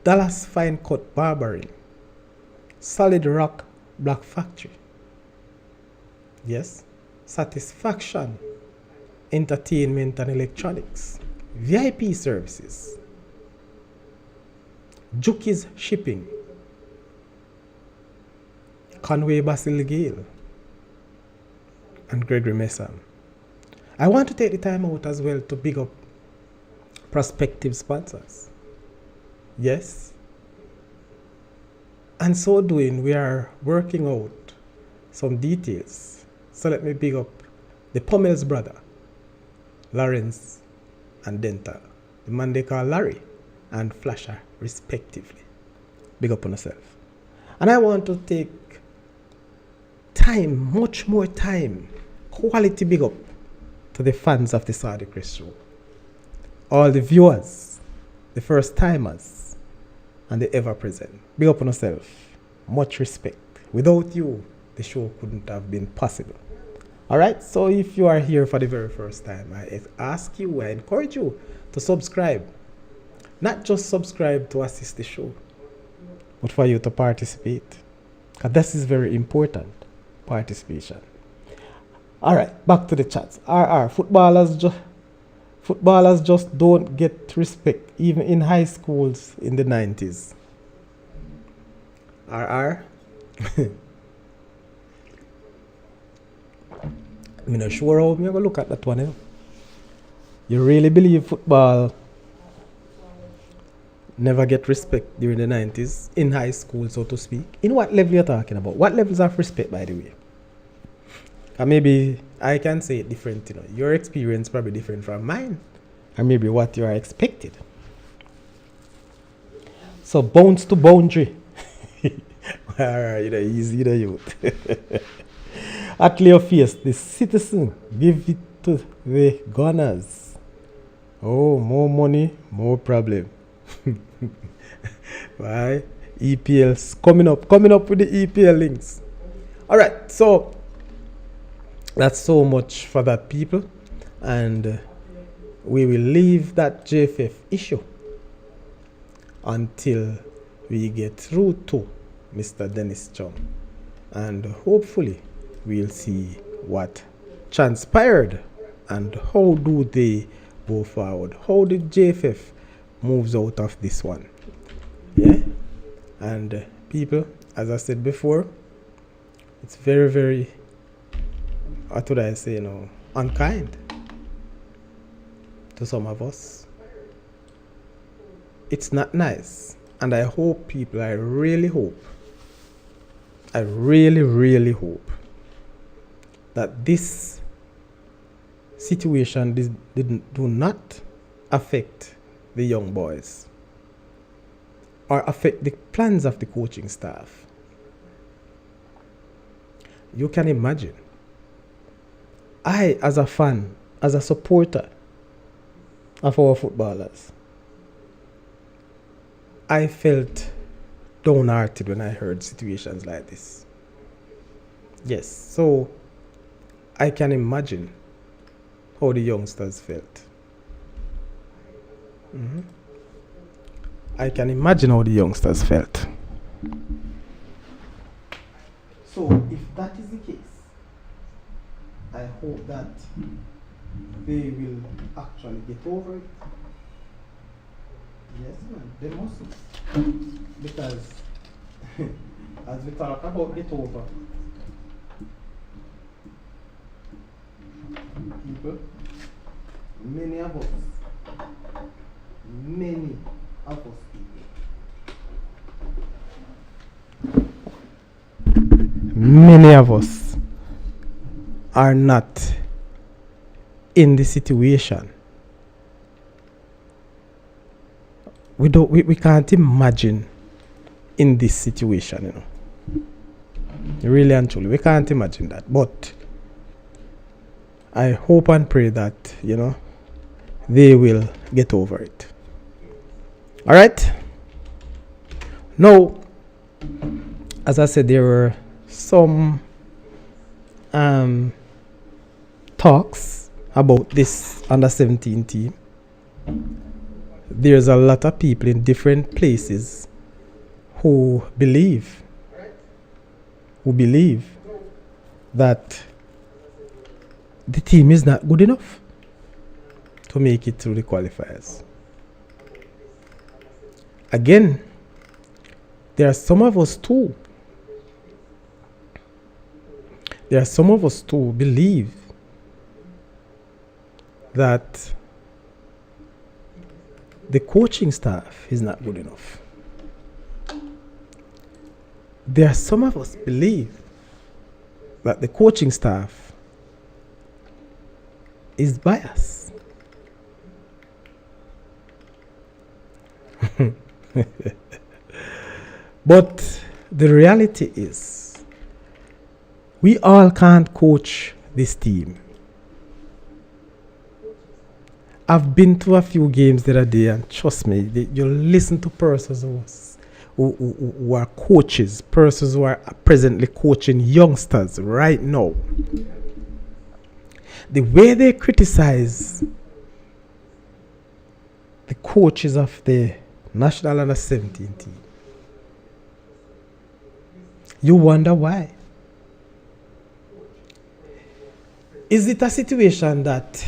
Dallas Fine Cut Barbering, Solid Rock Black Factory, yes, Satisfaction Entertainment and Electronics, VIP Services, Juki's Shipping, Conway Basil Gale, and Gregory Mesa. I want to take the time out as well to big up prospective sponsors. Yes. And so doing, we are working out some details. So let me big up the Pommel's brother, Lawrence and Dental, the man they call Larry and Flasher, respectively. Big up on yourself. And I want to take time, much more time, quality big up to the fans of the Sardi Crest Show. All the viewers, the first timers, and the ever present. Big up on yourself. Much respect. Without you, the show couldn't have been possible. Alright, so if you are here for the very first time, I ask you, I encourage you to subscribe. Not just subscribe to assist the show, but for you to participate. Because this is very important, participation. Alright, back to the chats. Footballers just don't get respect, even in high schools in the 90s. I'm not sure how I'm going to look at that one. Eh? You really believe football never get respect during the 90s, in high school, so to speak? In what level you're talking about? What levels of respect, by the way? Maybe I can say it different, Your experience probably different from mine, or maybe what you are expected. So bounce to boundary. Alright, easy the youth. At your face, the citizen, give it to the gunners. Oh, more money, more problem. Why? EPL's coming up with the EPL links. Alright, so that's so much for that, people. And we will leave that JFF issue until we get through to Mr. Dennis Chum. And hopefully we'll see what transpired and how do they go forward. How did JFF moves out of this one? Yeah? And people, as I said before, it's very, very, what would I say, unkind to some of us. It's not nice. And I hope, people, I really really hope that this situation do not affect the young boys or affect the plans of the coaching staff. You can imagine, I, as a fan, as a supporter of our footballers, I felt downhearted when I heard situations like this. Yes, so I can imagine how the youngsters felt. I can imagine how the youngsters felt. So, if that is the case, I hope that they will actually get over it. Yes, man, they must. Because, as we talk about get over, people, many of us people, many of us are not in the situation. We can't imagine in this situation, Really and truly, we can't imagine that. But I hope and pray that, they will get over it. All right? Now, as I said, there were some talks about this under 17 team. There's a lot of people in different places who believe that the team is not good enough to make it through the qualifiers. Again, there are some of us too believe that the coaching staff is not good enough. There are some of us believe that the coaching staff is biased. But the reality is, we all can't coach this team. I've been to a few games the other day, and trust me, you listen to persons who are coaches, persons who are presently coaching youngsters right now. The way they criticize the coaches of the National Under 17 team, you wonder why. Is it a situation that,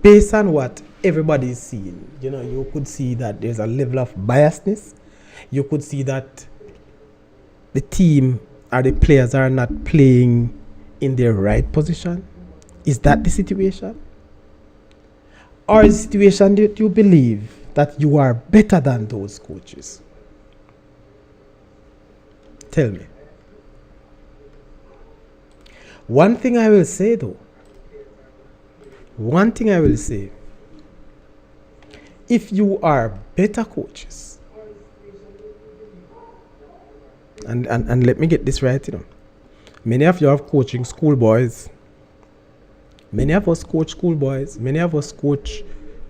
based on what everybody is seeing, you could see that there's a level of biasness? You could see that the team or the players are not playing in their right position? Is that the situation? Or is the situation that you believe that you are better than those coaches? Tell me. One thing I will say though, one thing I will say, if you are better coaches, and let me get this right, many of you have coaching schoolboys. Many of us coach schoolboys. Many of us coach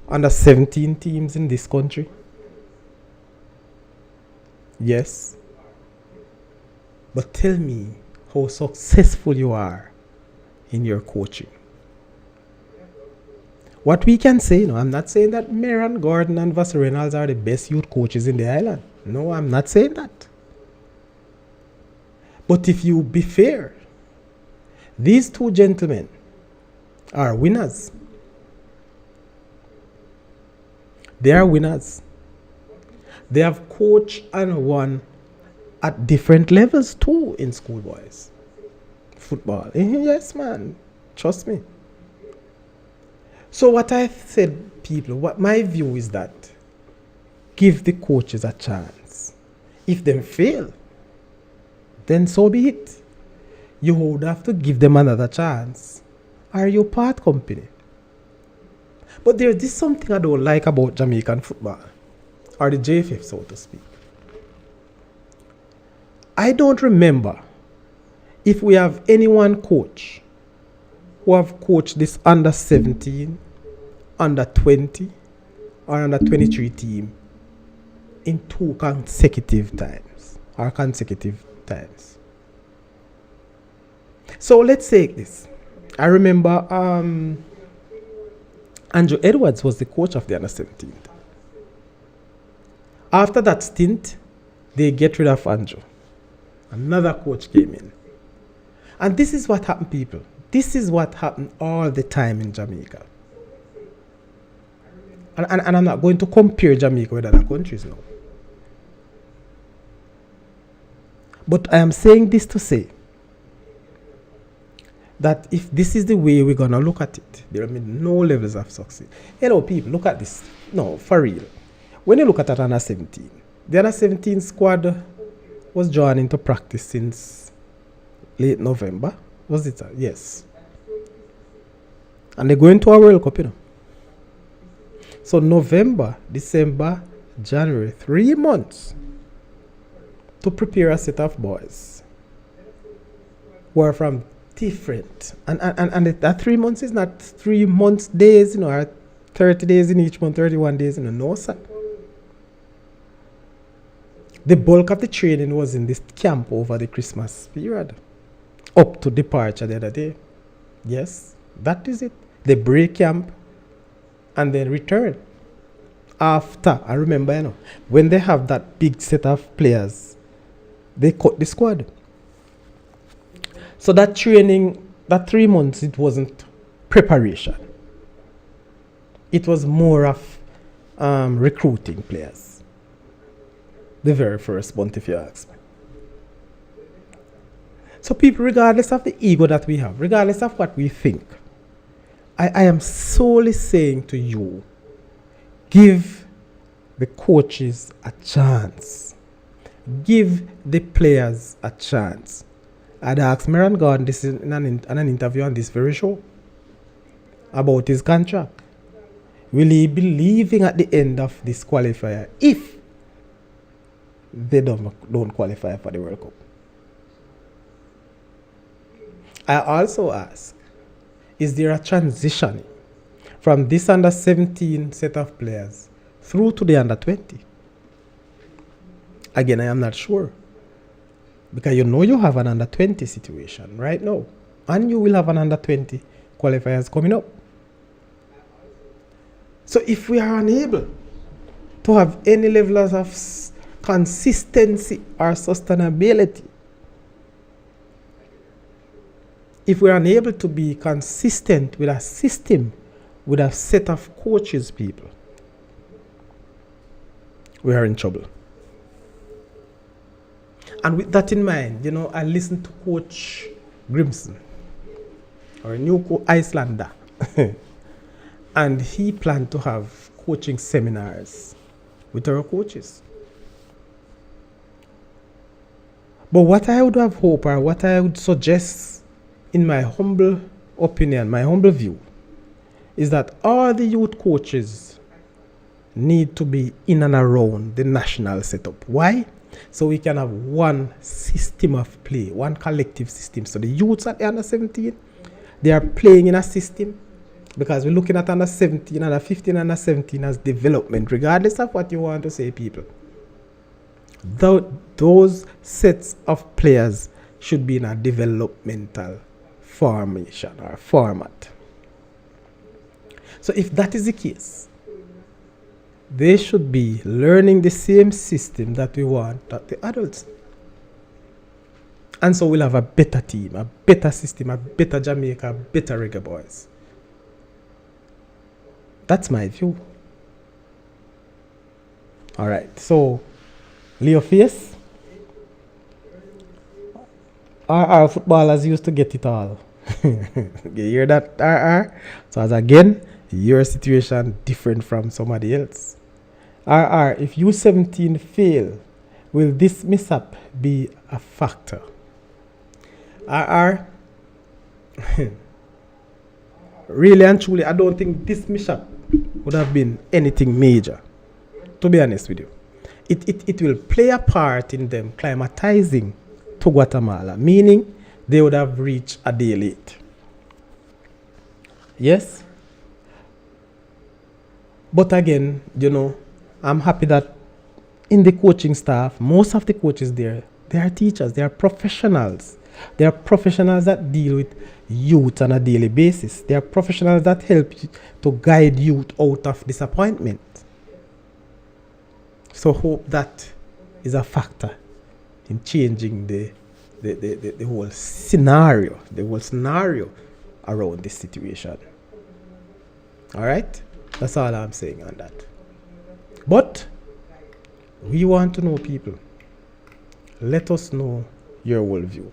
under 17 teams in this country. Yes. But tell me how successful you are in your coaching. What we can say, I'm not saying that Meron, Gordon, and Vassar Reynolds are the best youth coaches in the island. No, I'm not saying that. But if you be fair, these two gentlemen are winners. They are winners. They have coached and won at different levels too in schoolboys football. Yes, man. Trust me. So what I've said, people, what my view is that give the coaches a chance. If they fail, then so be it. You would have to give them another chance. Or you part company. But there's this something I don't like about Jamaican football. Or the JFF, so to speak. I don't remember if we have any one coach who have coached this under 17, under 20, or under 23 team in 2 consecutive times. Or consecutive times. So let's say this. I remember Andrew Edwards was the coach of the under 17. After that stint, they get rid of Andrew. Another coach came in. And this is what happened, people. This is what happened all the time in Jamaica. And I'm not going to compare Jamaica with other countries now. But I am saying this to say that if this is the way we're going to look at it, there will be no levels of success. People, look at this. No, for real. When you look at that under 17, the under 17 squad was drawn into practice since late November. Was it? Yes. And they're going to a World Cup, So November, December, January, 3 months to prepare a set of boys who are from different. And that 3 months is not 3 months days, or 30 days in each month, 31 days, no, sir. The bulk of the training was in this camp over the Christmas period, up to departure the other day. Yes, that is it. They break camp and then return. After, I remember, when they have that big set of players, they cut the squad. So that training, that 3 months, it wasn't preparation. It was more of recruiting players. The very first month, if you ask me. So people, regardless of the ego that we have, regardless of what we think, I am solely saying to you, give the coaches a chance. Give the players a chance. I'd asked Meron Gordon this in an interview on this very show about his contract. Will he be leaving at the end of this qualifier if they don't qualify for the World Cup? I also ask, is there a transition from this under 17 set of players through to the under 20? Again, I am not sure. Because you have an under 20 situation right now. And you will have an under 20 qualifiers coming up. So if we are unable to have any level of consistency or sustainability, if we are unable to be consistent with a system, with a set of coaches, people, we are in trouble. And with that in mind, I listened to Coach Grimson, or a new Icelander, and he planned to have coaching seminars with our coaches. But what I would have hoped, or what I would suggest, in my humble opinion, my humble view, is that all the youth coaches need to be in and around the national setup. Why? So we can have one system of play, one collective system. So the youths at the under 17, they are playing in a system, because we're looking at under 17, under 15, under 17 as development, regardless of what you want to say, people. Those sets of players should be in a developmental formation or format. So if that is the case, they should be learning the same system that we want at the adults. And so we'll have a better team, a better system, a better Jamaica, a better Reggae Boys. That's my view. All right, so Leo Face, our footballers used to get it all. You hear that, RR? So as again, your situation different from somebody else. RR, if U17 fail, will this mishap be a factor? RR, really and truly, I don't think this mishap would have been anything major, to be honest with you. It will play a part in them climatizing to Guatemala, meaning they would have reached a day late. Yes? But again, I'm happy that in the coaching staff, most of the coaches there, they are teachers, they are professionals. They are professionals that deal with youth on a daily basis. They are professionals that help to guide youth out of disappointment. So hope that is a factor in changing the whole scenario, around this situation. All right? That's all I'm saying on that. But we want to know, people. Let us know your worldview.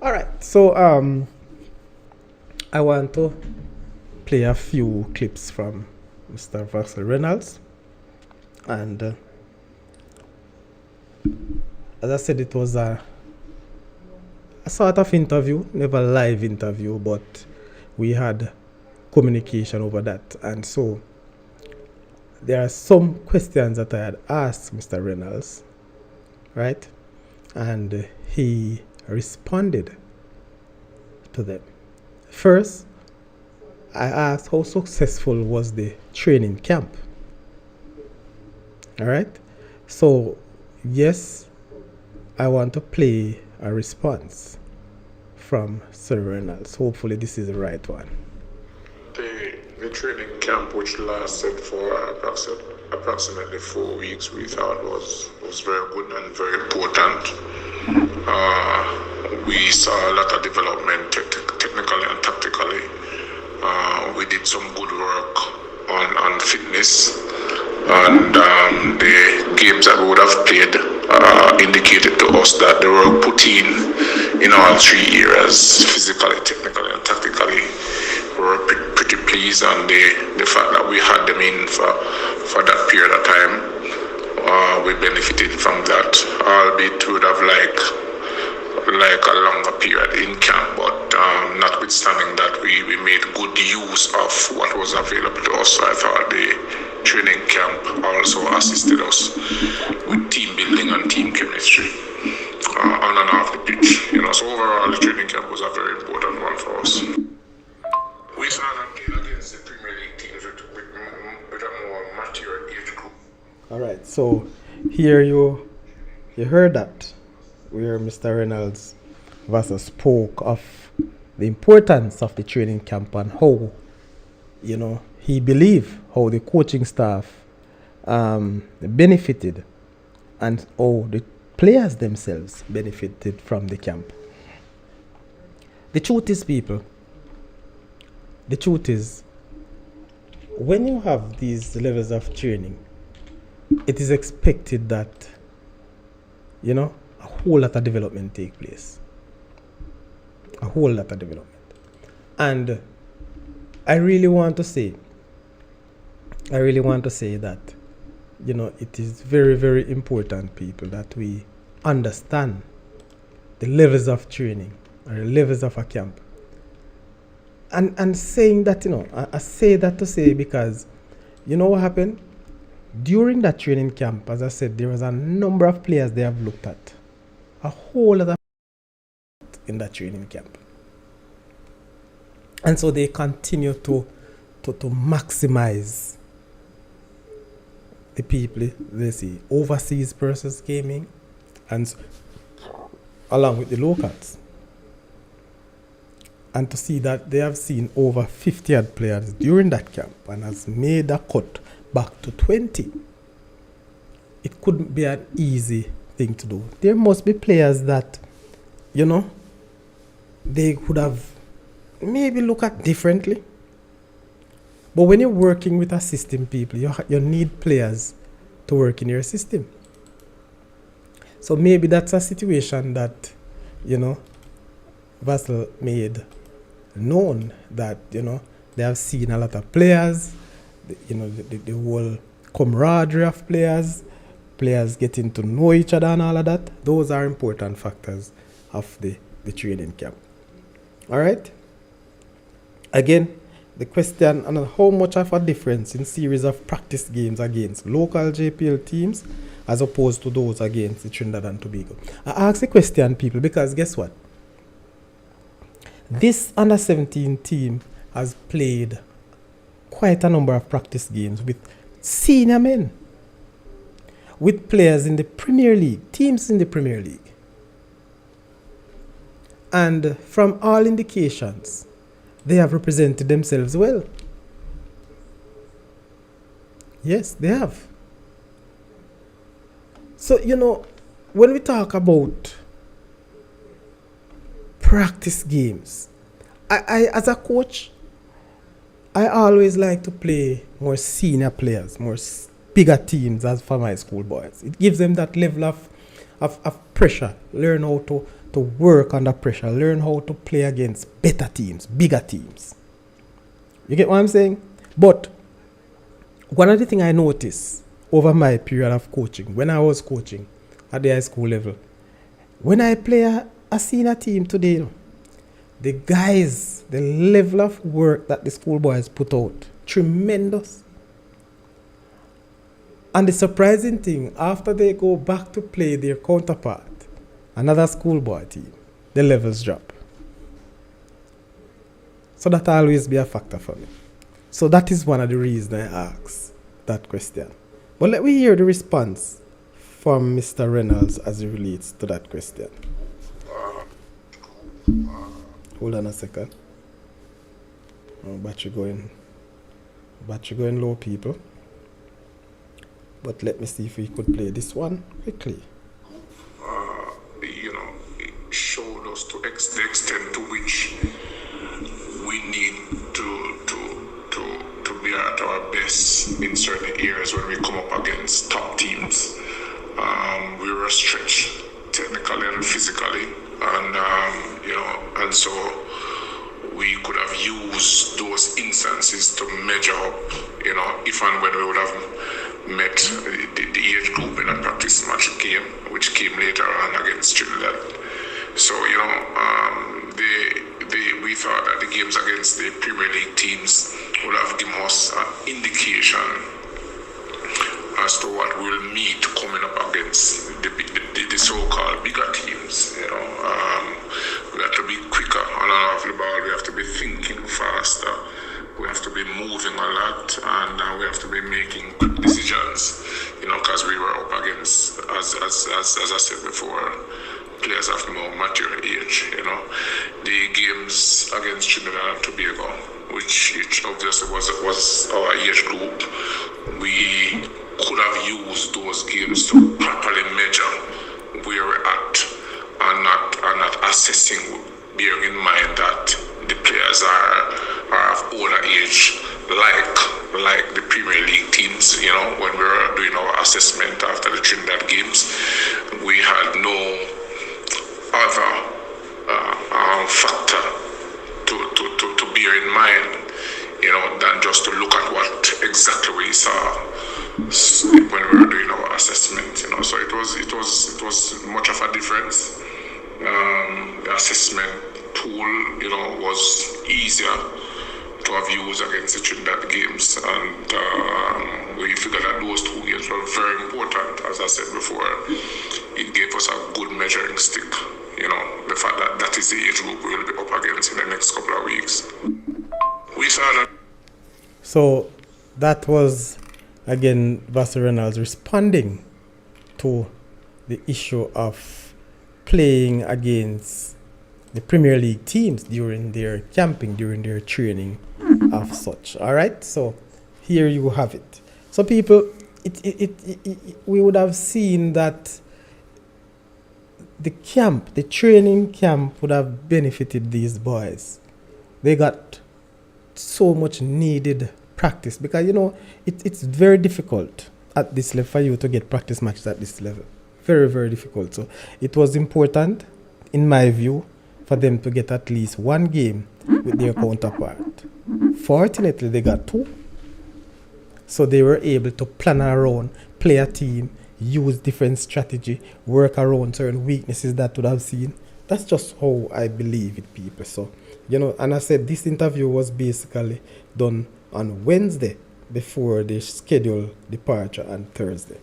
All right, so I want to play a few clips from Mr. Vassal Reynolds. And as I said, it was a sort of interview, never live interview, but we had communication over that. And so there are some questions that I had asked Mr. Reynolds, right? And he responded to them. First, I asked how successful was the training camp. All right? So, yes, I want to play a response from Sir Reynolds. Hopefully this is the right one. The training camp, which lasted for approximately 4 weeks, we thought was very good and very important. We saw a lot of development technically and tactically. We did some good work on fitness, and the games that we would have played indicated to us that they were put in all three areas, physically, technically, and tactically. We were pretty pleased, and the fact that we had them in for that period of time, we benefited from that. Albeit we would have like a longer period in camp, but notwithstanding that, we made good use of what was available to us. So I thought the training camp also assisted us with team building and team chemistry on and off the pitch. So overall, the training camp was a very important one for us. We saw them playing against the Premier League teams with a more mature age group. All right, so here you heard that, where Mr. Reynolds Vassal spoke of the importance of the training camp and how, he believed how the coaching staff benefited and how the players themselves benefited from the camp. The truth is, people, when you have these levels of training, it is expected that, a whole lot of development take place. A whole lot of development. And I really want to say that, it is very, very important, people, that we understand the levels of training or the levels of a camp. And saying that, I say that to say because you know what happened? During that training camp, as I said, there was a number of players they have looked at. A whole lot of in that training camp. And so they continue to maximize the people they see. Overseas persons came in, and along with the locals. And to see that they have seen over 50 odd players during that camp and has made a cut back to 20. It couldn't be an easy thing to do. There must be players that, they could have maybe looked at differently. But when you're working with a system, people, you need players to work in your system. So maybe that's a situation that, Vassal made known that, they have seen a lot of players, the whole camaraderie of players getting to know each other and all of that. Those are important factors of the training camp. All right? Again, the question on how much of a difference in series of practice games against local JPL teams as opposed to those against the Trinidad and Tobago. I ask the question, people, because guess what? This under-17 team has played quite a number of practice games with senior men, with players in the Premier League, teams in the Premier League. And from all indications, they have represented themselves well. Yes, they have. So, when we talk about practice games, I as a coach, I always like to play more senior players, bigger teams as for my school boys. It gives them that level of pressure, learn how to work under pressure, learn how to play against better teams, bigger teams. You get what I'm saying? But one of the things I noticed over my period of coaching, when I was coaching at the high school level, when I play a senior team today, the guys, the level of work that the schoolboys put out, tremendous. And the surprising thing, after they go back to play their counterpart, another schoolboy team, the levels drop. So that always be a factor for me. So that is one of the reasons I ask that question. But let me hear the response from Mr. Reynolds as it relates to that question. Hold on a second. Battery going low, people. But let me see if we could play this one quickly. It showed us to the extent to which we need to be at our best in certain areas when we come up against top teams. We were stretched technically and physically, and so we could have used those instances to measure up, if and when we would have met the age group in a practice match game, which came later on against Trinidad. So, we thought that the games against the Premier League teams would have given us an indication as to what we'll meet coming up against the so-called bigger teams. We have to be quicker on and off the ball. We have to be thinking faster. We have to be moving a lot, and we have to be making quick decisions. Because we were up against, as I said before, players of more mature age. The games against Trinidad and Tobago, which obviously was our age group, we could have used those games to properly measure where we're at, and not assessing, bearing in mind that the players are of older age, like the Premier League teams. When we were doing our assessment after the Trinidad games, we had no other factor to bear in mind, than just to look at what exactly we saw when we were doing our assessment. So it was much of a difference. The assessment tool, was easier to have used against the Trinidad games, and we figured that those 2 games were very important. As I said before, it gave us a good measuring stick. The fact that that is the age group we'll be up against in the next couple of weeks. We saw that. So that was, again, Vassar Reynolds responding to the issue of playing against the Premier League teams during their camping, during their training of such. All right, so here you have it. So people, we would have seen that the training camp would have benefited these boys. They got so much needed practice because, it's very difficult at this level for you to get practice matches at this level. Very, very difficult. So it was important, in my view, for them to get at least 1 game with their counterpart. Fortunately, they got 2. So they were able to plan around, play a team, use different strategy, work around certain weaknesses that would have seen. That's just how I believe it, people. So, and I said this interview was basically done on Wednesday before the scheduled departure on Thursday.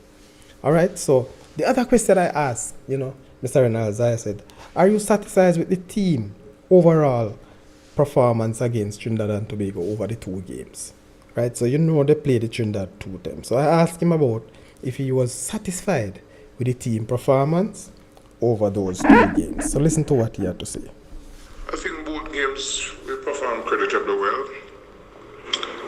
All right, so the other question I asked, Mr. Reynolds, I said, are you satisfied with the team overall performance against Trinidad and Tobago over the 2 games? Right, so they played the Trinidad 2 times. So I asked him about if he was satisfied with the team performance over those 2 games. So listen to what he had to say. I think both games we performed creditably well.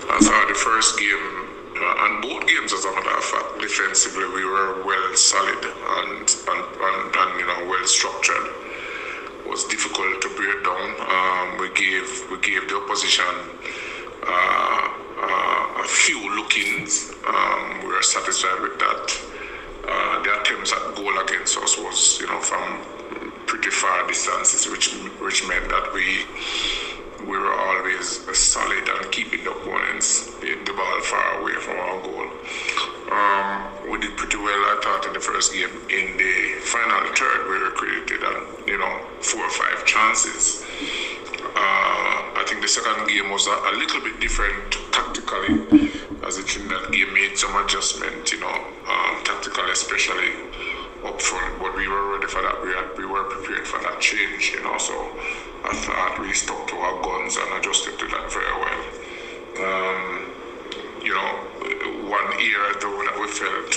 I thought the first game, and both games, as a matter of fact, defensively we were well solid and well structured. It was difficult to break down. We gave the opposition a few look-ins. We were satisfied with that. The attempts at goal against us was, from pretty far distances, which meant that we were always solid and keeping the opponents the ball far away from our goal. We did pretty well, I thought, in the first game. In the final third, we were created 4 or 5 chances. I think the second game was a little bit different tactically, as the Trinidad game made some adjustment, tactically, especially up front, but we were ready for that. We were prepared for that change, so I thought we stuck to our guns and adjusted to that very well. 1 year though that we felt,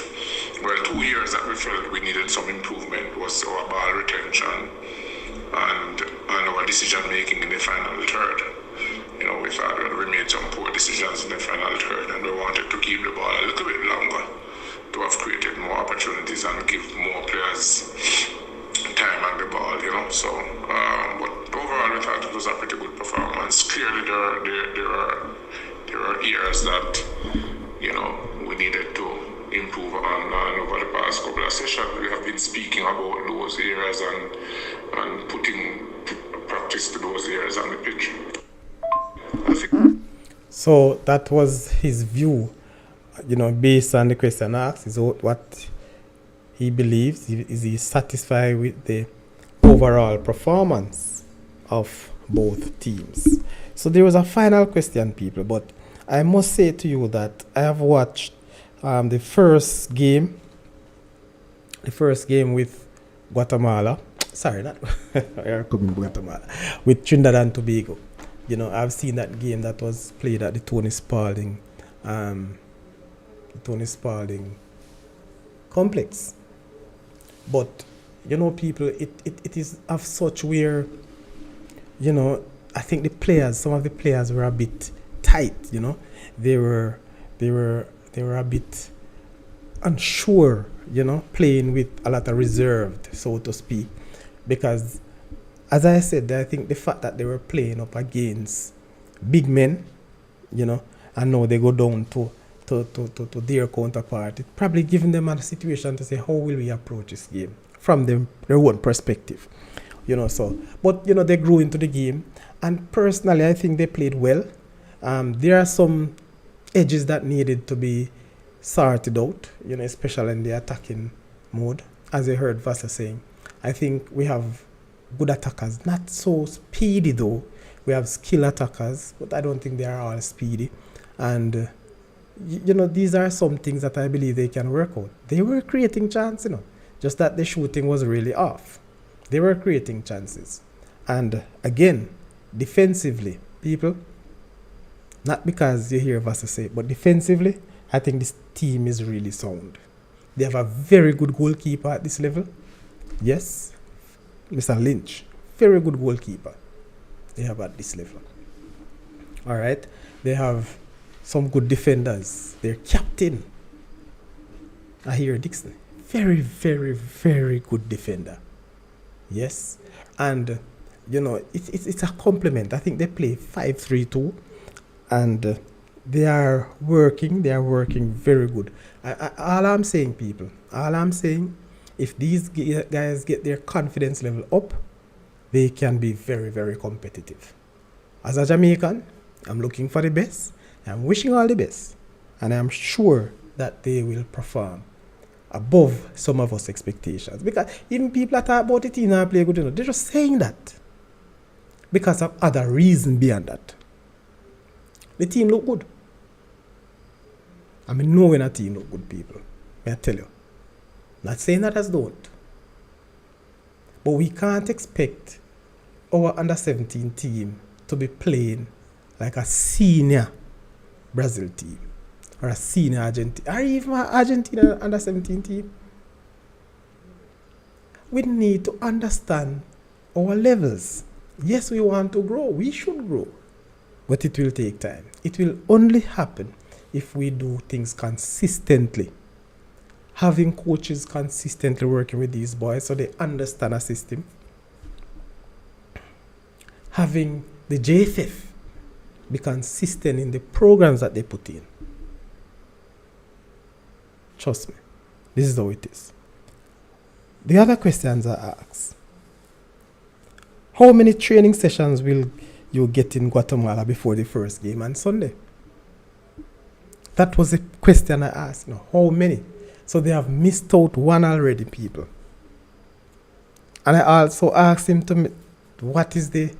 2 years that we felt we needed some improvement was our ball retention and our decision making in the final third. We thought we made some poor decisions in the final third, and we wanted to keep the ball a little bit longer to have created more opportunities and give more players time on the ball, So, but overall, we thought it was a pretty good performance. Clearly, there are areas that we needed to improve on over the past couple of sessions. We have been speaking about those areas and putting practice to those areas on the pitch. So that was his view, based on the question asked, is what he believes. Is he satisfied with the overall performance of both teams? So there was a final question, people, but I must say to you that I have watched the first game with Guatemala. Sorry, not Guatemala, with Trinidad and Tobago. I've seen that game that was played at the Tony Spalding complex. But people, it is of such where I think some of the players were a bit tight. They were a bit unsure. Playing with a lot of reserved, so to speak, because, as I said, I think the fact that they were playing up against big men, and now they go down to their counterpart, it probably giving them a situation to say, how will we approach this game from their own perspective, So, but they grew into the game, and personally, I think they played well. There are some edges that needed to be sorted out, especially in the attacking mode, as I heard Vasa saying. I think we have good attackers, not so speedy though, We have skill attackers, but I don't think they are all speedy. And these are some things that I believe they can work out. They were creating chances, just that the shooting was really off. They were creating chances. And again, defensively, people, not because you hear Vasa say it, but defensively, I think this team is really sound. They have a very good goalkeeper at this level. Yes, Mr. Lynch, very good goalkeeper they have at this level. All right, they have some good defenders. Their captain, Ahir Dixon, very, very, very good defender. Yes, and it's a compliment. I think they play 5-3-2, and they are working very good. All I'm saying, people, if these guys get their confidence level up, they can be very, very competitive. As a Jamaican, I'm looking for the best. I'm wishing all the best. And I'm sure that they will perform above some of us expectations. Because even people that talk about the team and play good, they're just saying that because of other reasons beyond that. The team look good. I mean, knowing a team look good, people. May I tell you. Not saying that as don't. But we can't expect our under-17 team to be playing like a senior Brazil team or a senior Argentina or even an Argentina under-17 team. We need to understand our levels. Yes, we want to grow. We should grow. But it will take time. It will only happen if we do things consistently. Having coaches consistently working with these boys so they understand a system. Having the JFF be consistent in the programs that they put in. Trust me, this is how it is. The other questions are asked. How many training sessions will you get in Guatemala before the first game on Sunday? That was a question I asked. How many? So they have missed out one already, people. And I also asked him what is the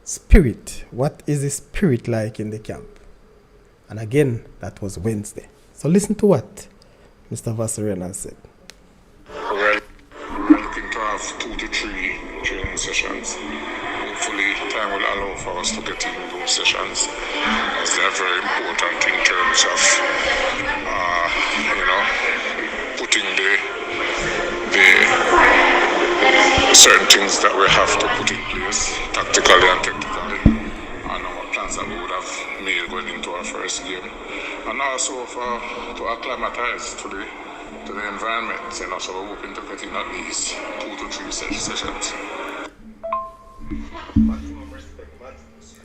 spirit? What is the spirit like in the camp? And again, that was Wednesday. So listen to what Mr. Vassarian said. We're looking to have 2 to 3 training sessions. Hopefully, time will allow for us to get in those sessions, as they're very important in terms of, putting the certain things that we have to put in place, tactically and technically, and our plans that we would have made going into our first game, and also to acclimatize to the environment. So we're hoping to get in at least 2 to 3 sessions.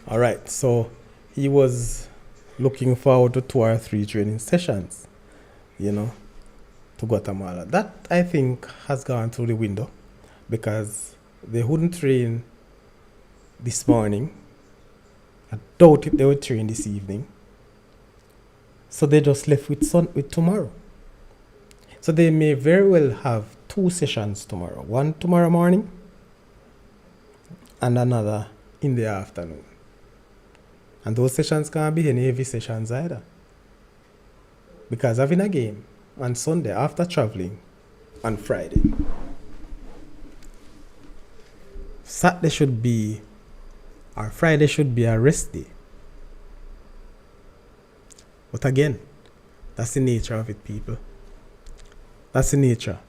All right, so he was looking forward to 2 or 3 training sessions, to Guatemala. That, I think, has gone through the window because they wouldn't train this morning. I doubt if they would train this evening. So they just left with tomorrow. So they may very well have 2 sessions tomorrow. One tomorrow morning and another in the afternoon. And those sessions can't be any heavy sessions either. Because having a game on Sunday after traveling on Friday, Saturday should be, or Friday should be a rest day. But again, that's the nature of it, people. That's the nature.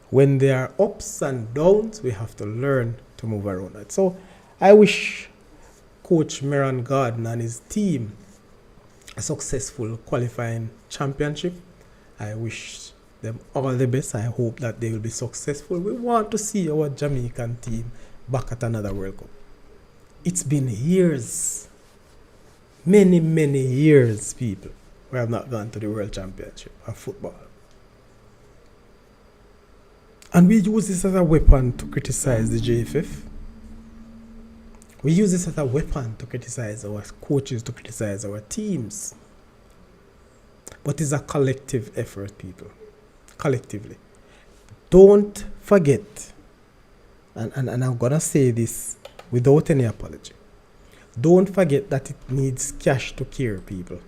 When there are ups and downs, we have to learn to move around that. So I wish Coach Meron Gordon and his team a successful qualifying championship. I wish them all the best. I hope that they will be successful. We want to see our Jamaican team back at another World Cup. It's been years, many, many years, people, we have not gone to the World Championship of football. And we use this as a weapon to criticize the JFF. We use this as a weapon to criticize our coaches, to criticize our teams. But it's a collective effort, people. Collectively. Don't forget, and I'm going to say this without any apology. Don't forget that it needs cash to care, people.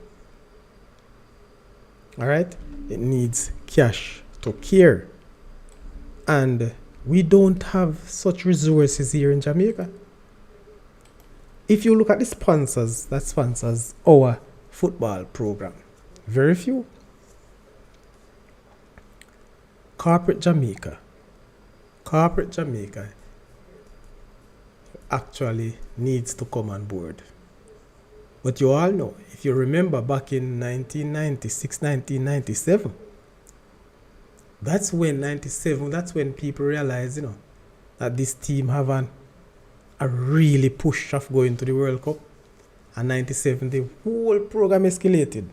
Alright? It needs cash to care. And we don't have such resources here in Jamaica. If you look at the sponsors that sponsors our football program, very few. Corporate Jamaica actually needs to come on board. But you all know, if you remember back in 1996, 1997, that's when people realized, that this team have a really push of going to the World Cup. And 97, the whole program escalated.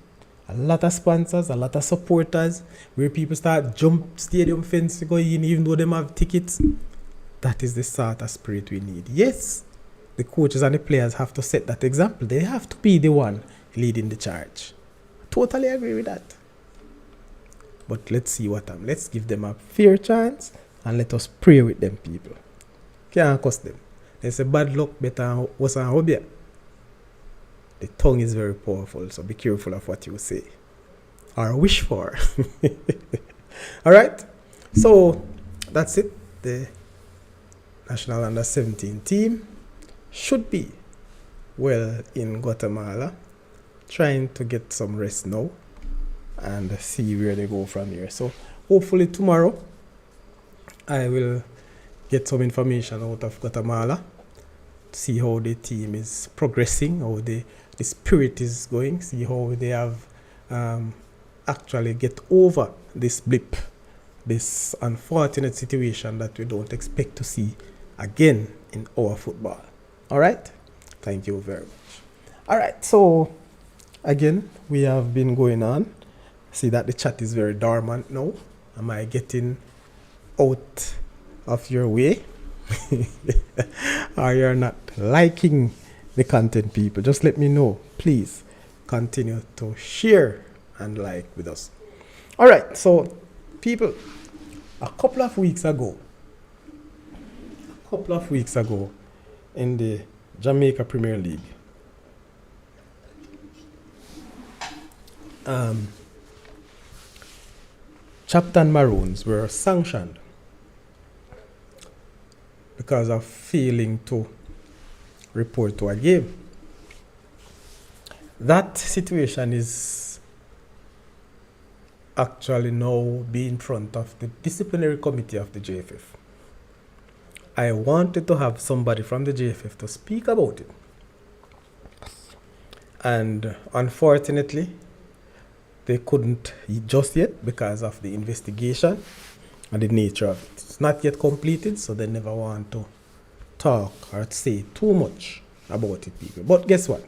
A lot of sponsors, a lot of supporters, where people start jump stadium fence to go in even though they have tickets. That is the sort of spirit we need. Yes, the coaches and the players have to set that example. They have to be the one leading the charge. Totally agree with that. But let's see what happens. Let's give them a fair chance and let us pray with them, people. Can't cost them. They say bad luck better was a hobby. The tongue is very powerful, so be careful of what you say or wish for. Alright, so that's it. The National Under 17 team should be well in Guatemala, trying to get some rest now and see where they go from here. So hopefully tomorrow I will get some information out of Guatemala, see how the team is progressing, how the spirit is going, see how they have actually get over this blip, this unfortunate situation that we don't expect to see again in our football. All right, thank you very much. All right, so again, we have been going on. See that the chat is very dormant now. Am I getting out of your way? Or you're not liking the content, people? Just let me know. Please continue to share and like with us. All right, so people, a couple of weeks ago in the Jamaica Premier League, Chapter Maroons were sanctioned because of failing to report to a game. That situation is actually now being in front of the disciplinary committee of the JFF. I wanted to have somebody from the JFF to speak about it. And unfortunately, they couldn't just yet because of the investigation and the nature of it. It's not yet completed, so they never want to talk or say too much about it, people. But guess what?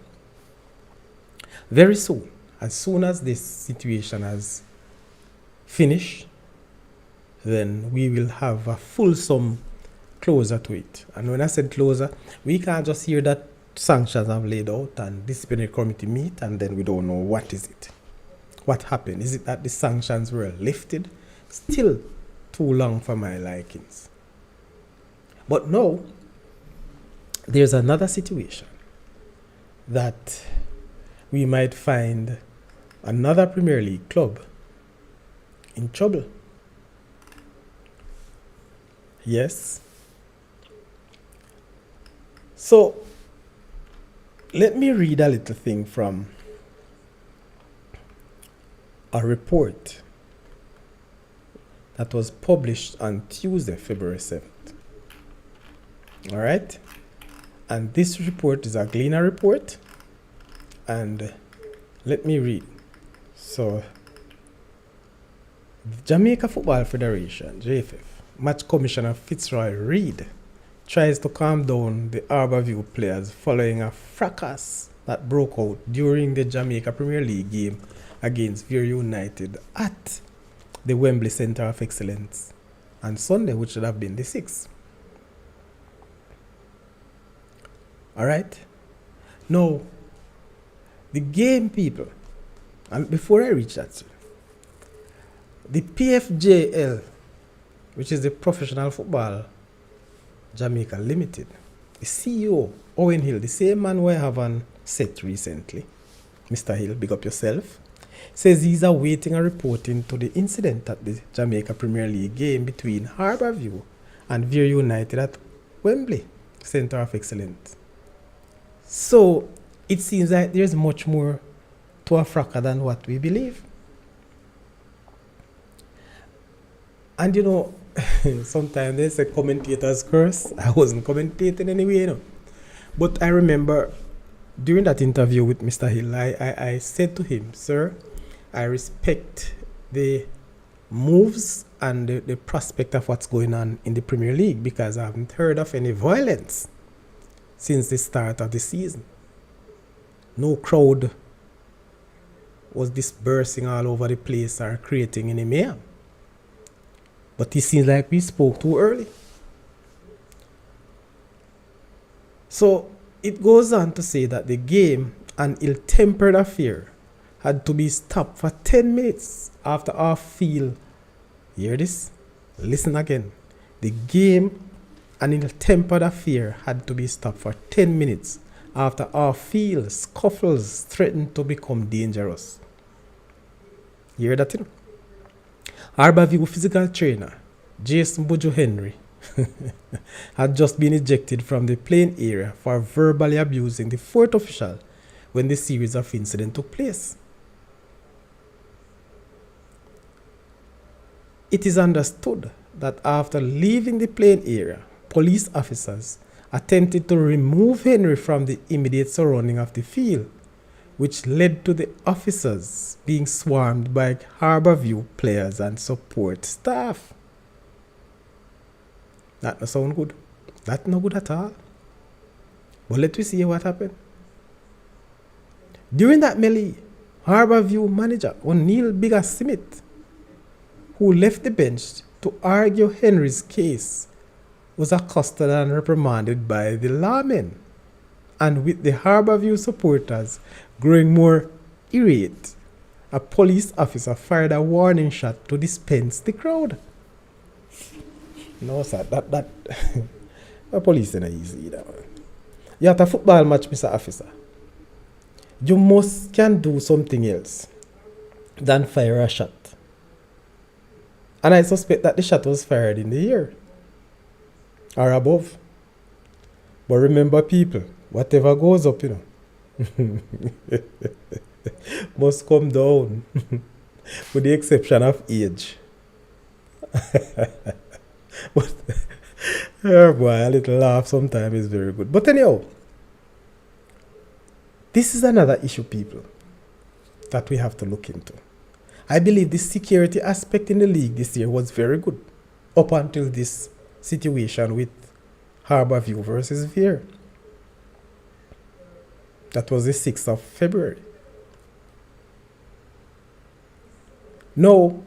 Very soon, as soon as this situation has finished, then we will have a fulsome closure to it. And when I said closure, we can't just hear that sanctions have laid out and disciplinary committee meet and then we don't know what is it. What happened? Is it that the sanctions were lifted? Still too long for my likings. But now, there's another situation that we might find another Premier League club in trouble. Yes. So, let me read a little thing from a report that was published on Tuesday, February 7th. All right. And this report is a Gleaner report. And let me read. So, the Jamaica Football Federation, JFF, Match Commissioner Fitzroy Reid tries to calm down the Harbourview players following a fracas that broke out during the Jamaica Premier League game against Very United at the Wembley Centre of Excellence on Sunday, which should have been the 6th. Alright? Now, the game, people, and before I reach that, the PFJL, which is the Professional Football Jamaica Limited, the CEO, Owen Hill, the same man we have on set recently, Mr. Hill, big up yourself, says he's awaiting a reporting to the incident at the Jamaica Premier League game between Harbourview and Veer United at Wembley Centre of Excellence. So it seems like there's much more to a fracas than what we believe. And you know, sometimes they say commentators curse. I wasn't commentating anyway, you know. But I remember during that interview with Mr. Hill, I said to him, sir, I respect the moves and the prospect of what's going on in the Premier League, because I haven't heard of any violence since the start of the season. No crowd was dispersing all over the place or creating any mayhem. But it seems like we spoke too early. So it goes on to say that the game, an ill-tempered affair, had to be stopped for 10 minutes after off-field. Hear this? Listen again. The game, an ill-tempered affair, had to be stopped for 10 minutes after off-field scuffles threatened to become dangerous. You hear that? You know? Harbourview physical trainer Jason Bojo Henry had just been ejected from the playing area for verbally abusing the fourth official when the series of incidents took place. It is understood that after leaving the playing area, police officers attempted to remove Henry from the immediate surrounding of the field, which led to the officers being swarmed by Harbourview players and support staff. That no sound good. That no good at all. But let me see what happened. During that melee, Harbourview manager O'Neil Bigger Smith, who left the bench to argue Henry's case, was accosted and reprimanded by the lawmen, and with the Harbourview supporters growing more irate, a police officer fired a warning shot to disperse the crowd. No, sir, that the police ain't easy either, man. You at a football match, Mr. Officer, you must can do something else than fire a shot. And I suspect that the shot was fired in the air or above. But remember, people, whatever goes up, you know, must come down, with the exception of age. But, oh boy, a little laugh sometimes is very good. But anyhow, this is another issue, people, that we have to look into. I believe the security aspect in the league this year was very good, up until this situation with Harbourview versus Veer. That was the 6th of February. No.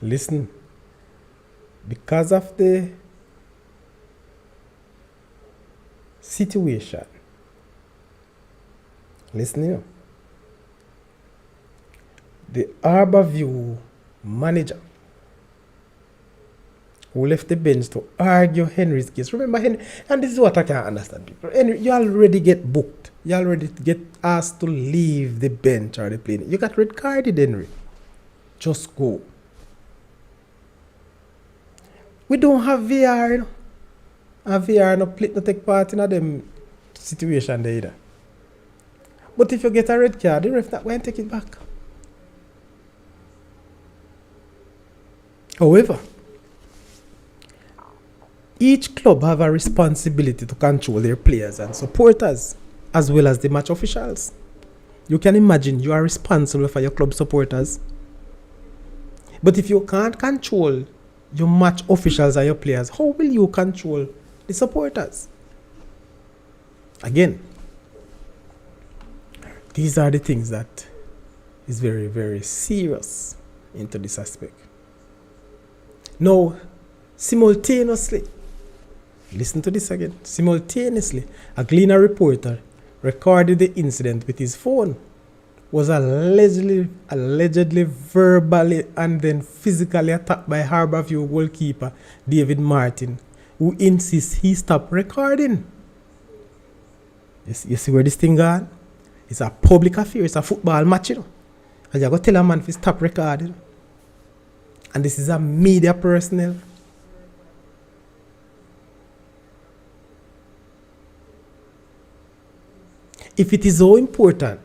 Listen. Because of the situation, listen here. The Harbourview manager who left the bench to argue Henry's case. Remember Henry, and this is what I can't understand, people. Henry, you already get booked. You already get asked to leave the bench or the plane. You got red carded, Henry. Just go. We don't have VR, you know. And VR no take part in them situation there either. But if you get a red card, the ref not going to take it back. However, each club have a responsibility to control their players and supporters, as well as the match officials. You can imagine you are responsible for your club supporters. But if you can't control your match officials and your players, how will you control the supporters? Again, these are the things that is very, very serious into this aspect. Now, simultaneously, listen to this again. Simultaneously, a Gleaner reporter recorded the incident with his phone, was allegedly verbally and then physically attacked by Harborview goalkeeper David Martin, who insists he stop recording. You see where this thing gone? It's a public affair. It's a football match, And you got to tell a man to stop recording. And this is a media personnel. If it is so important,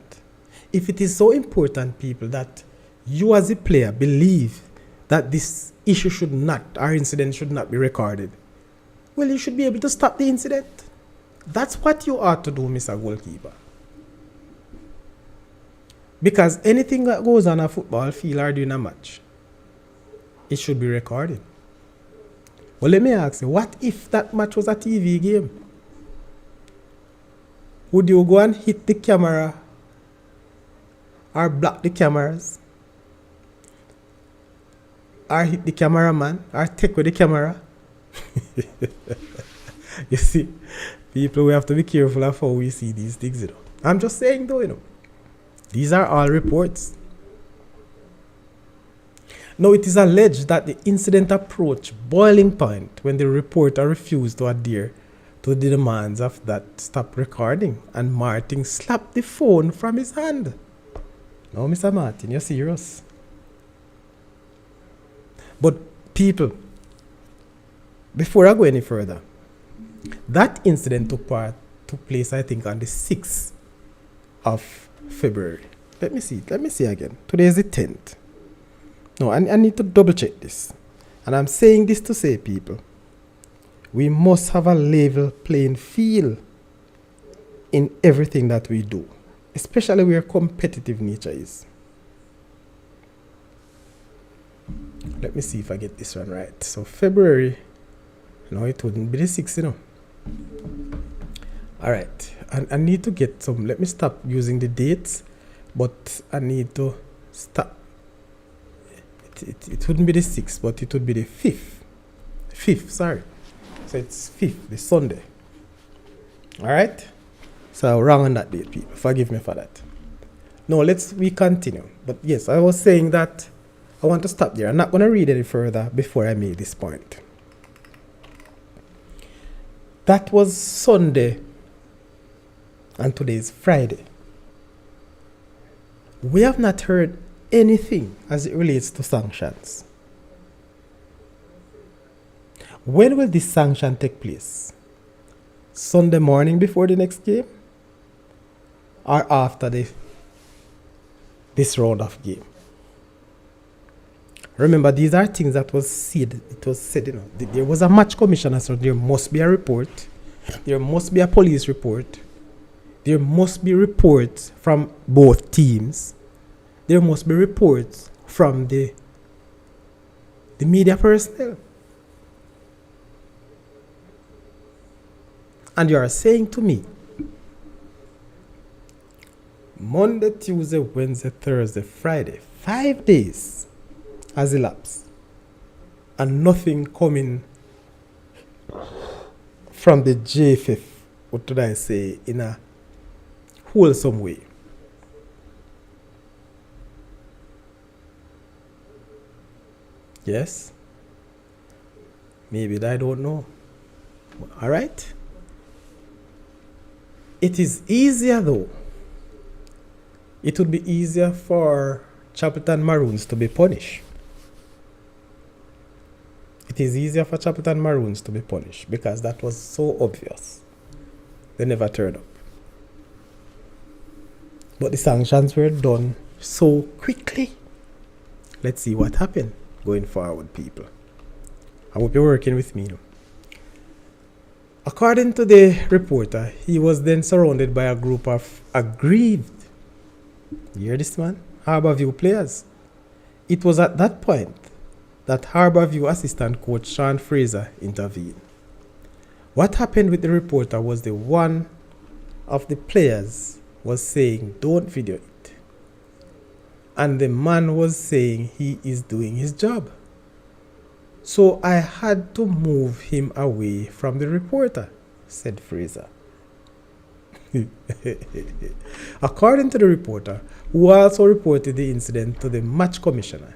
people, that you as a player believe that this issue should not, or incident should not be recorded, well, you should be able to stop the incident. That's what you ought to do, Mr. Goalkeeper. Because anything that goes on a football field or during a match, it should be recorded. Well, let me ask you, what if that match was a TV game? Would you go and hit the camera or block the cameras or hit the cameraman or take with the camera? You see, people, we have to be careful of how we see these things, I'm just saying though, these are all reports. Now, it is alleged that the incident approached boiling point when the reporter refused to adhere to the demands of that stop recording, and Martin slapped the phone from his hand. No, Mr. Martin, you're serious. But people, before I go any further, that incident took place, I think, on the 6th of February. Let me see again. Today is the 10th. No, I need to double check this. And I'm saying this to say, people, we must have a level playing field in everything that we do, especially where competitive nature is. Let me see if I get this one right. So February, no, it wouldn't be the 6th, All right, I need to get some, let me stop using the dates, but I need to stop. It wouldn't be the 6th, but it would be the 5th. 5th, sorry. So it's 5th, the Sunday. Alright? So wrong on that date, people. Forgive me for that. No, we continue. But yes, I was saying that I want to stop there. I'm not going to read any further before I make this point. That was Sunday, and today is Friday. We have not heard anything as it relates to sanctions. When will this sanction take place? Sunday morning before the next game? Or after this round of game? Remember, these are things that was said. It was said, there was a match commissioner, so there must be a report. There must be a police report. There must be reports from both teams. There must be reports from the media personnel. And you are saying to me, Monday, Tuesday, Wednesday, Thursday, Friday, 5 days has elapsed, and nothing coming from the JFF, what did I say, in a wholesome way. Yes? Maybe I don't know. All right? It is easier though. It would be easier for Chapelton Maroons to be punished. It is easier for Chapelton Maroons to be punished because that was so obvious. They never turned up. But the sanctions were done so quickly. Let's see what happened going forward, people. I hope you're working with me. According to the reporter, he was then surrounded by a group of aggrieved, you hear this, man? Harborview players. It was at that point that Harborview assistant coach Sean Fraser intervened. What happened with the reporter was the one of the players was saying, don't video it. And the man was saying he is doing his job. So I had to move him away from the reporter, said Fraser. According to the reporter, who also reported the incident to the match commissioner,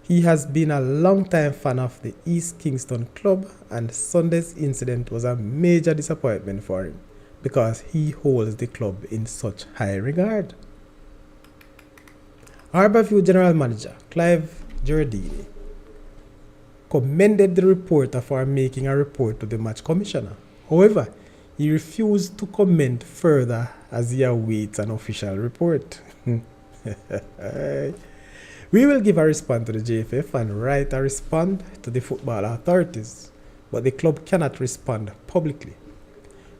he has been a long-time fan of the East Kingston club, and Sunday's incident was a major disappointment for him because he holds the club in such high regard. Harbourview General Manager Clive Giardini commended the reporter for making a report to the match commissioner. However, he refused to comment further as he awaits an official report. We will give a response to the JFF and write a response to the football authorities, but the club cannot respond publicly.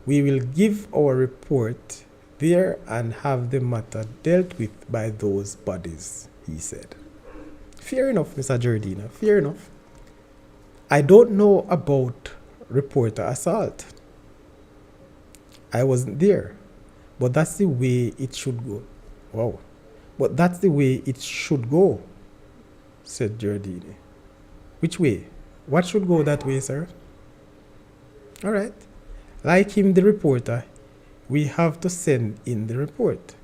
We will give our report there and have the matter dealt with by those bodies, he said. Fair enough, Mr. Giardina, fair enough. I don't know about reporter assault. I wasn't there, but that's the way it should go. Wow. But that's the way it should go, said Giardini. Which way? What should go that way, sir? All right. Like him, the reporter, we have to send in the report.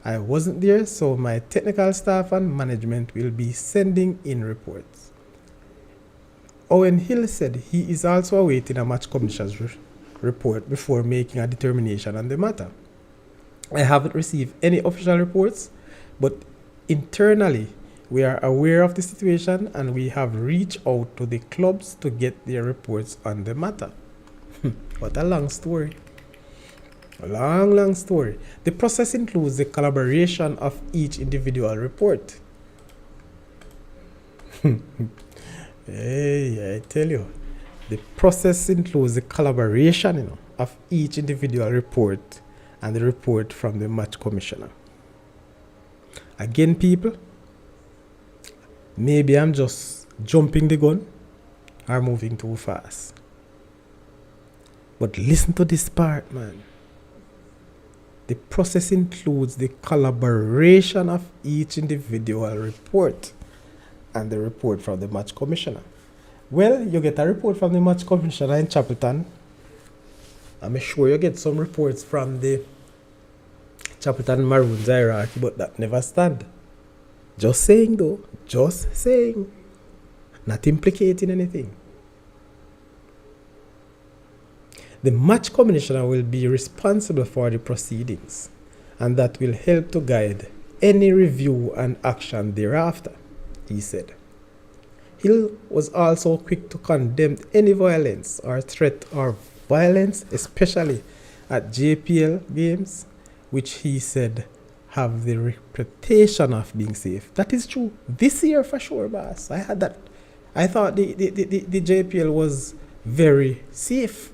I wasn't there, so my technical staff and management will be sending in reports. Owen Hill said he is also awaiting a match commissioner's report before making a determination on the matter. I haven't received any official reports, but internally we are aware of the situation and we have reached out to the clubs to get their reports on the matter. What a long story. A long story. The process includes the collaboration of each individual report. Hey, I tell you, the process includes the collaboration, of each individual report and the report from the match commissioner. Again, people, maybe I'm just jumping the gun or moving too fast. But listen to this part, man. The process includes the collaboration of each individual report and the report from the match commissioner. Well, you get a report from the match commissioner in Chapelton. I'm sure you get some reports from the Chapelton Maroons hierarchy, but that never stand. Just saying though, just saying. Not implicating anything. The match commissioner will be responsible for the proceedings, and that will help to guide any review and action thereafter, he said. Hill was also quick to condemn any violence or threat or violence, especially at JPL games, which he said have the reputation of being safe. That is true. This year for sure, boss. I had that. I thought the JPL was very safe.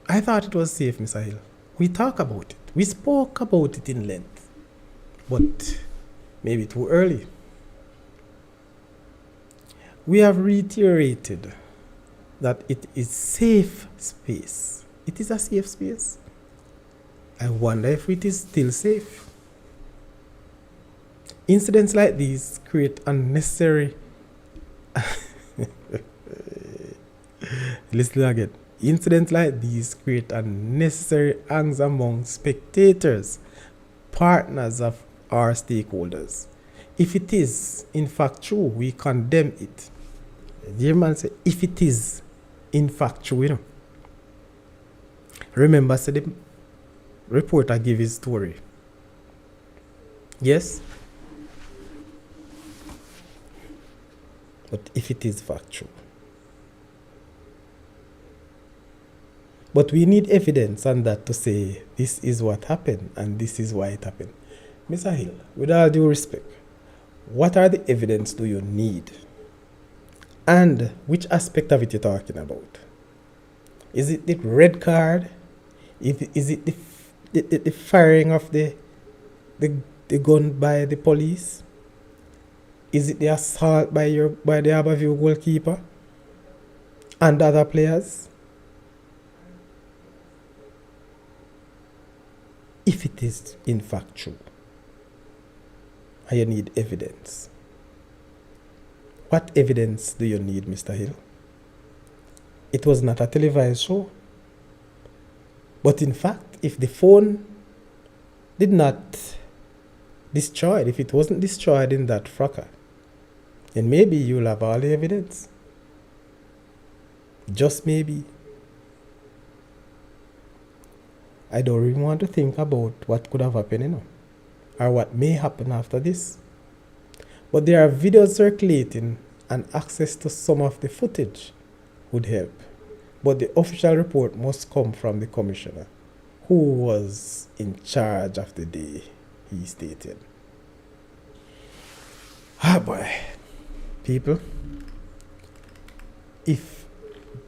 I thought it was safe, Mr. Hill. We talked about it. We spoke about it in length. But maybe too early. We have reiterated that it is safe space. It is a safe space. I wonder if it is still safe. Incidents like these create unnecessary... Listen again. Incidents like these create unnecessary angst among spectators, partners of our stakeholders. If it is in fact true, we condemn it. Dear man said, if it is in fact true, Remember, said the reporter gave his story. Yes? But if it is fact true. But we need evidence on that to say this is what happened and this is why it happened. Mr. Hill, with all due respect, what are the evidence do you need? And which aspect of it you're talking about? Is it the red card? Is it the firing of the gun by the police? Is it the assault by the Harbourview goalkeeper and other players? If it is in fact true, and you need evidence. What evidence do you need, Mr. Hill? it was not a televised show. But in fact, if the phone did not destroyed, if it wasn't destroyed in that fracas, then maybe you'll have all the evidence. Just maybe. I don't even want to think about what could have happened, or what may happen after this. But there are videos circulating, and access to some of the footage would help. But the official report must come from the commissioner, who was in charge of the day, he stated. Ah boy, people, if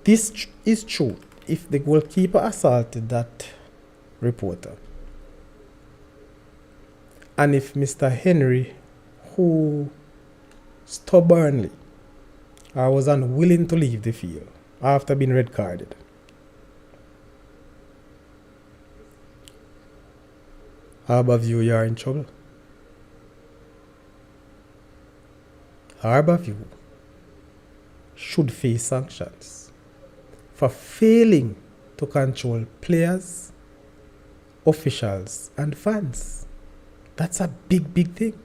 this is true, if the goalkeeper assaulted that reporter, and if Mr. Henry, who stubbornly or was unwilling to leave the field after being red carded, Harborview, you are in trouble. Harborview should face sanctions for failing to control players, officials, and fans. That's a big, big thing.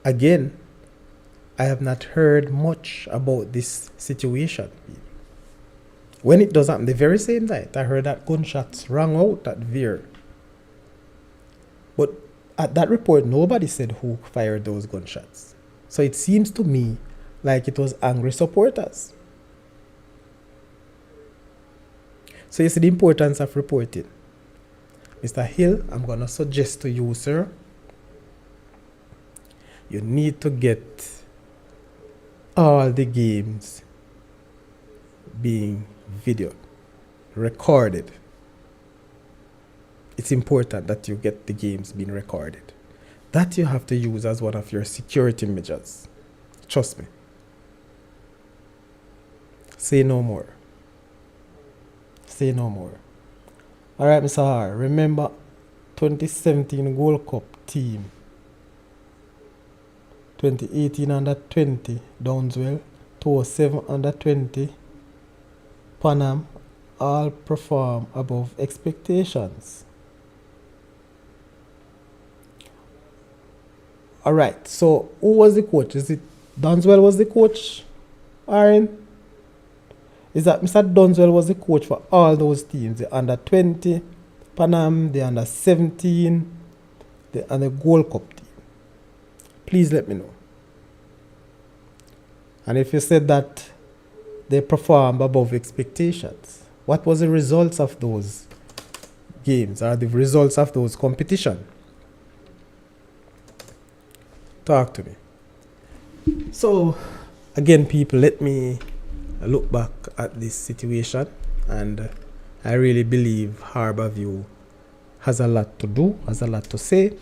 Again, I have not heard much about this situation. When it does happen, the very same night, I heard that gunshots rang out at Veer. But at that report, nobody said who fired those gunshots. So it seems to me like it was angry supporters. So you see the importance of reporting. Mr. Hill, I'm going to suggest to you, sir, you need to get all the games being videoed, recorded. It's important that you get the games being recorded. That you have to use as one of your security measures. Trust me. Say no more. Say no more. Alright, Mr. R, remember 2017 Gold Cup team. 2018 under 20 Downswell, 2007 under 20 Panam, all perform above expectations. Alright, so who was the coach? Is it Downswell was the coach? Aaron? Is that Mr. Downswell was the coach for all those teams? The under 20 Panam, the under 17, and the Gold Cup team. Please let me know. And if you said that they performed above expectations, what was the results of those games or the results of those competitions? Talk to me. So, again, people, let me look back at this situation, and I really believe Harborview has a lot to do, has a lot to say,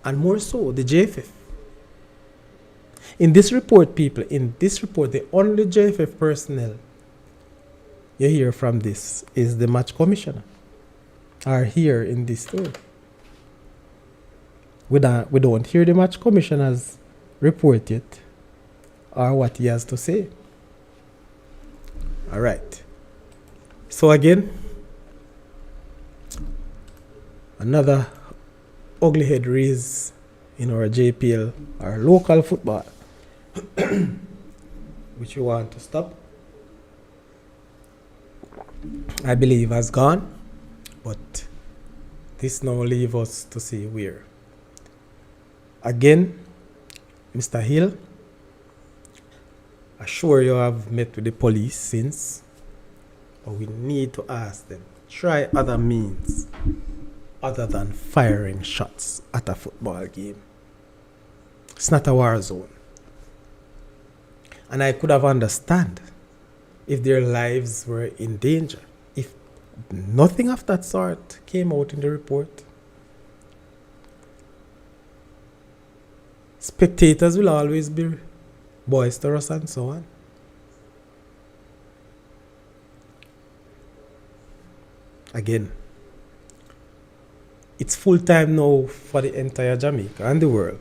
and more so, the JFF. In this report, people, in this report, the only JFF personnel you hear from this is the match commissioner, are here in this story. We don't hear the match commissioner's report yet, or what he has to say. All right. So again, another ugly head raised in our JPL, our local football, which we want to stop. I believe has gone, but this now leaves us to see where. Again, Mr. Hill, I'm sure you have met with the police since, but we need to ask them, try other means other than firing shots at a football game. It's not a war zone. And I could have understood if their lives were in danger, if nothing of that sort came out in the report. Spectators will always be boisterous and so on. Again, it's full time now for the entire Jamaica and the world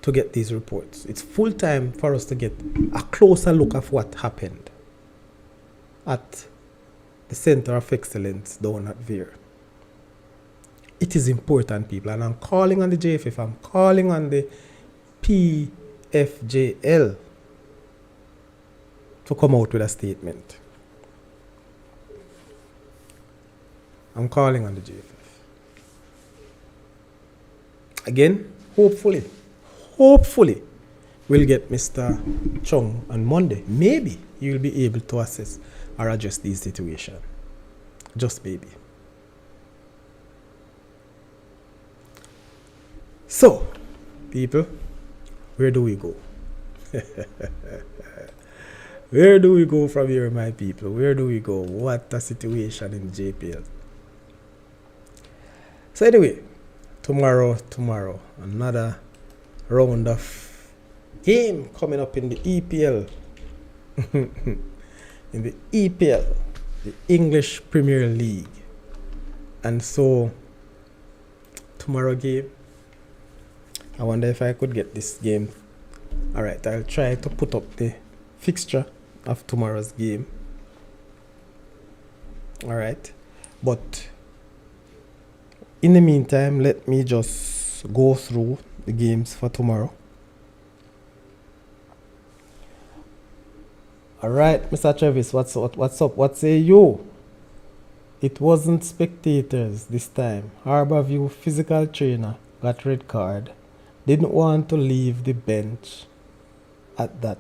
to get these reports. It's full time for us to get a closer look of what happened. at the Center of Excellence down at Veer. It is important, people, and I'm calling on the JFF, I'm calling on the PFJL to come out with a statement. I'm calling on the JFF. Again, hopefully, we'll get Mr. Chung on Monday. Maybe he will be able to assess or address this situation. Just maybe. So, people, where do we go? Where do we go from here, my people? Where do we go? What a situation in JPL. So anyway, tomorrow, another round of game coming up in the EPL. In the EPL, the English Premier League. And so, tomorrow game, I wonder if I could get this game. Alright, I'll try to put up the fixture of tomorrow's game. Alright, but in the meantime, let me just go through the games for tomorrow. Alright, Mr. Travis, what's up? What say you? It wasn't spectators this time. Harborview physical trainer got red card. Didn't want to leave the bench at that.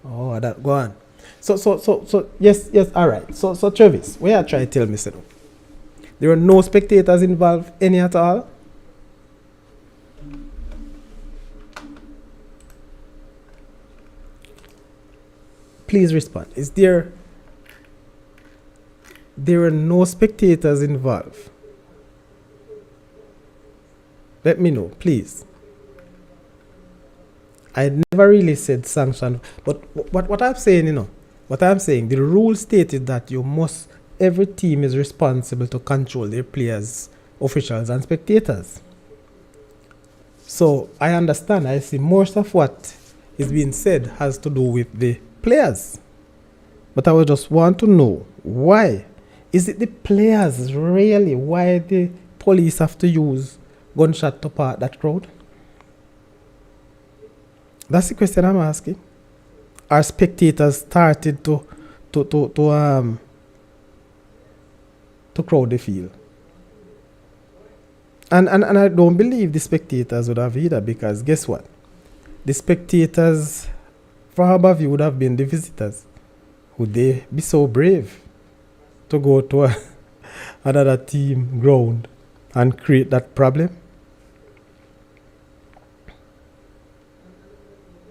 Oh, that go on. So yes, alright. So Travis, what you try to tell me, sir? There were no spectators involved any at all? Please respond. Is there were no spectators involved? Let me know, please. I never really said sanction, but what I'm saying, the rule stated that every team is responsible to control their players, officials, and spectators. So I understand. I see most of what is being said has to do with the players. But I would just want to know why. Is it the players really? Why the police have to use gunshot to part that crowd? That's the question I'm asking. Are spectators started to crowd the field? And I don't believe the spectators would have either, because guess what? The spectators for Harborview would have been the visitors. Would they be so brave to go to another team ground and create that problem?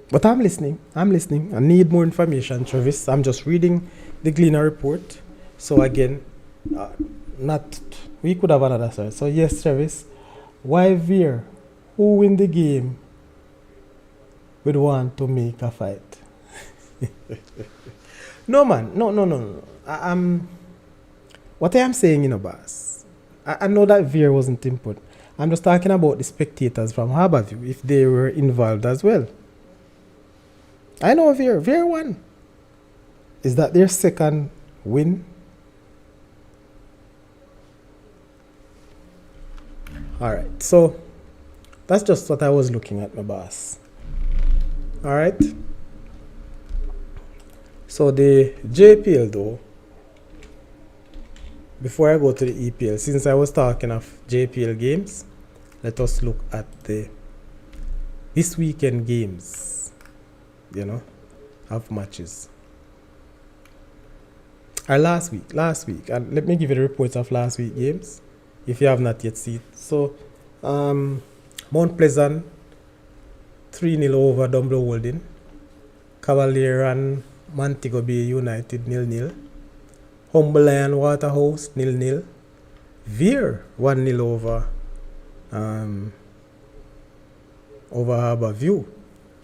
But I'm listening. I need more information, Travis. I'm just reading the Gleaner report. So again, we could have another story. So yes, Travis, why Veer, who win the game, would want to make a fight? No, man. No. What I am saying, boss, I know that Veer wasn't input. I'm just talking about the spectators from Harborview, if they were involved as well. I know Veer won. Is that their second win? Alright, so that's just what I was looking at, my boss. Alright. So the JPL though, before I go to the EPL, since I was talking of JPL games, let us look at this weekend games. Of matches. Or last week, and let me give you the reports of last week games, if you have not yet seen it. So, Mount Pleasant 3-0 over Dumbledore Holding. Cavalier and Montego Bay United 0-0. Humble Lion Waterhouse 0-0. Veer 1-0 over Harborview.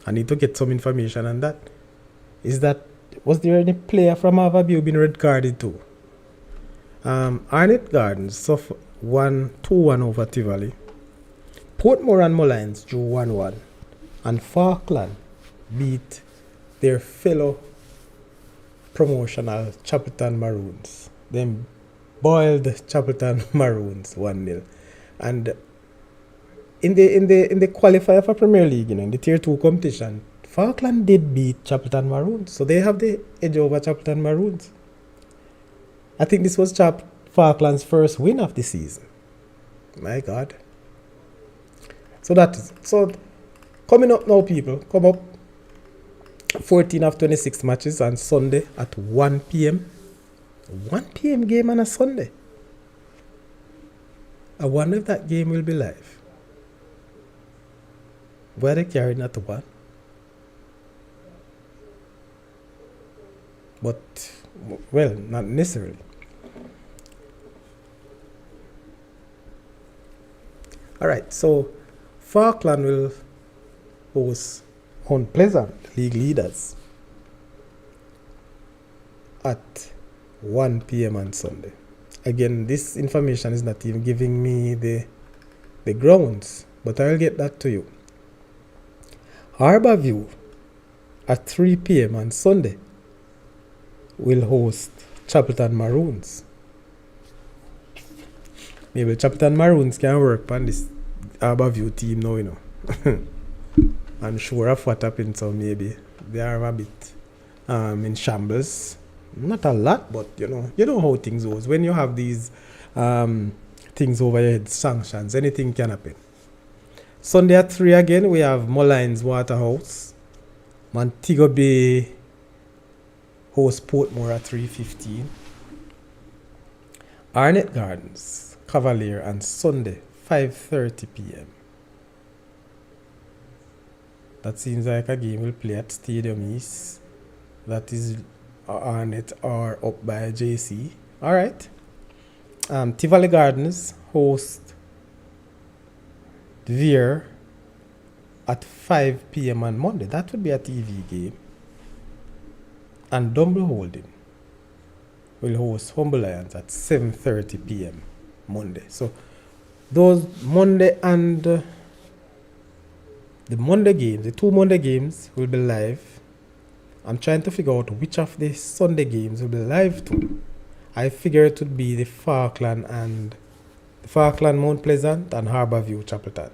I need to get some information on that. Was there any player from Harborview being red carded too? Arnett Gardens suffered 2-1 over Tivoli. Portmore and Mullines drew 1-1. And Falkland beat their fellow promotional Chapelton Maroons. Them boiled Chapelton Maroons 1-0. And in the qualifier for Premier League, in the Tier 2 competition, Falkland did beat Chapelton Maroons. So they have the edge over Chapelton Maroons. I think this was Falkland's first win of the season. My God. So coming up now, people. Come up. 14 of 26 matches on Sunday at 1 p.m. 1 p.m. game on a Sunday. I wonder if that game will be live. Why they carrying that to 1? But, well, not necessarily. Alright, so Falkland will host Mount Pleasant, league leaders, at 1 p.m. on Sunday. Again, this information is not even giving me the grounds, but I'll get that to you. Harbourview at 3 p.m. on Sunday will host Chapelton Maroons. Maybe Chapelton Maroons can work on this Harbourview team now, you know. I'm sure of what happened, so maybe they are a bit in shambles. Not a lot, but you know how things goes. When you have these things over your head, sanctions, anything can happen. Sunday at 3 again, we have Mullines Waterhouse. Montego Bay host Portmore at 3:15. Arnett Gardens, Cavalier on Sunday, 5:30 p.m. That seems like a game we'll play at Stadium East. That is Arnett or up by JC. Alright. Tivoli Gardens host Veer at 5 p.m. on Monday. That would be a TV game. And Dumble Holding will host Humble Lions at 7:30 p.m. Monday. So those Monday and the Monday games, the 2 Monday games will be live. I'm trying to figure out which of the Sunday games will be live too. I figure it would be the Falkland Mount Pleasant and Harbourview Chapelton.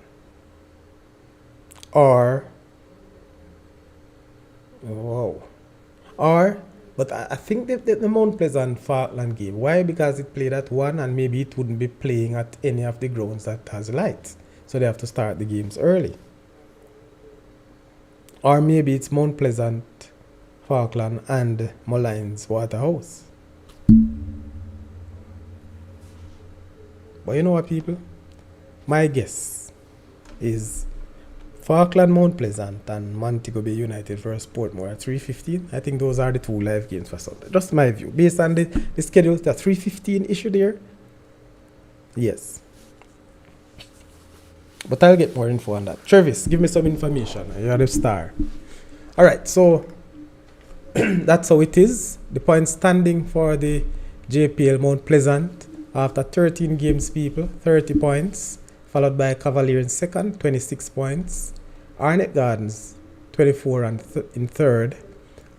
But I think the Mount Pleasant Falkland game. Why? Because it played at 1 and maybe it wouldn't be playing at any of the grounds that has lights. So they have to start the games early. Or maybe it's Mount Pleasant, Falkland and Mullines Waterhouse. But you know what, people? My guess is Falkland Mount Pleasant and Montego Bay United versus Portmore at 3:15. I think those are the 2 live games for Sunday. Just my view. Based on the schedule, the 3:15 issue there. Yes. But I'll get more info on that. Travis, give me some information. You're the star. Alright, so that's how it is. The point standing for the JPL Mount Pleasant after 13 games, people, 30 points. Followed by Cavalier in second, 26 points. Arnett Gardens, 24 in third.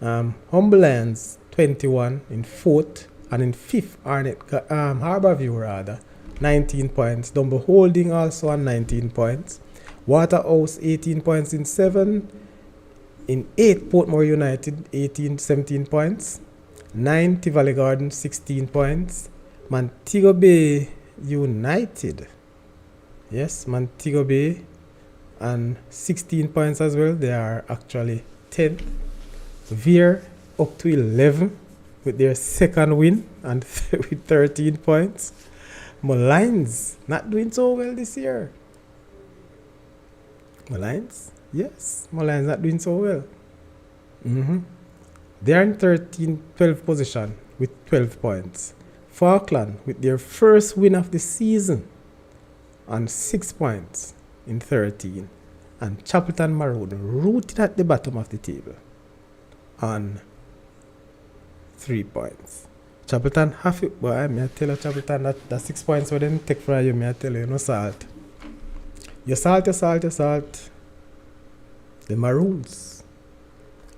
Humble Lions, 21 in fourth. And in fifth, Harbourview rather, 19 points. Dumble Holding also on 19 points. Waterhouse, 18 points in 7. In 8, Portmore United, 17 points. 9, Tivoli Gardens, 16 points. Montego Bay United. Yes, Montego Bay and 16 points as well. They are actually 10. Veer up to 11 with their second win and with 13 points. Mullines not doing so well this year. Mullines? Yes, Mullines not doing so well. They are in 12th position with 12 points. Falkland with their first win of the season on 6 points in 13. And Chapelton Maroon rooted at the bottom of the table on 3 points. Chapelton have it, but I may tell you Chapelton that 6 points where they take from you, may I tell you, no salt. You salt. The Maroons.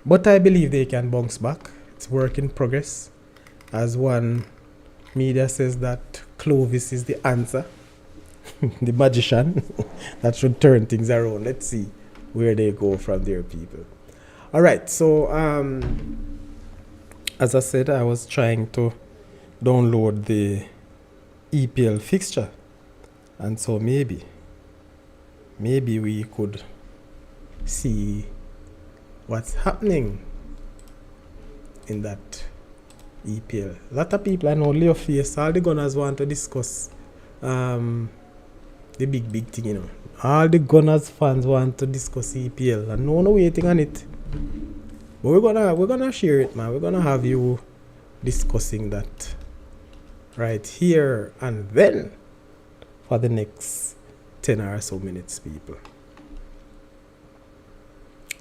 But I believe they can bounce back. it's work in progress. As one media says that Clovis is the answer, the magician that should turn things around. Let's see where they go from there, people. All right, so as I said, I was trying to download the EPL fixture, and so maybe we could see what's happening in that EPL. A lot of people I know lay face. All the Gunners want to discuss the big thing, you know. All the Gunners fans want to discuss EPL, and no one waiting on it. But we're gonna share it, man. We're gonna have you discussing that right here and then for the next 10 or so minutes, people.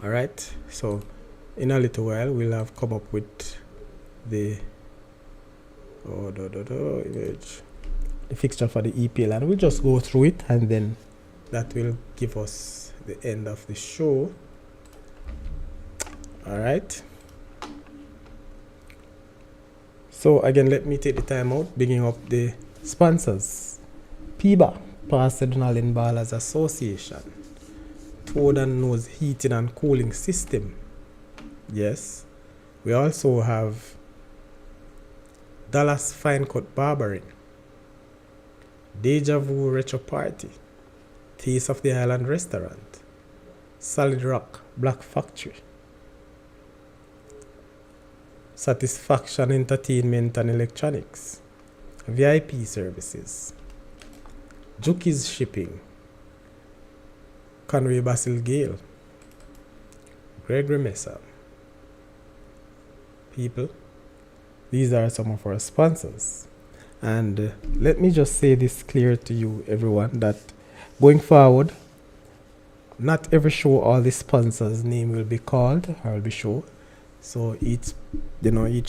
All right. So in a little while, we'll have come up with the image, the fixture for the EPL, and we'll just go through it, and then that will give us the end of the show. All right. So again, let me take the time out, bringing up the sponsors. PIBA, Pasadena Ballers Association. Toad and Nose Heating and Cooling System. Yes. We also have Dallas Fine Cut Barbering, Deja Vu Retro Party, Taste of the Island Restaurant, Solid Rock Black Factory, Satisfaction Entertainment and Electronics, VIP Services, Juki's Shipping, Conway Basil Gale, Gregory Mesa. People, these are some of our sponsors. And let me just say this clear to you, everyone, that going forward, not every show all the sponsors' name will be called or will be shown. So each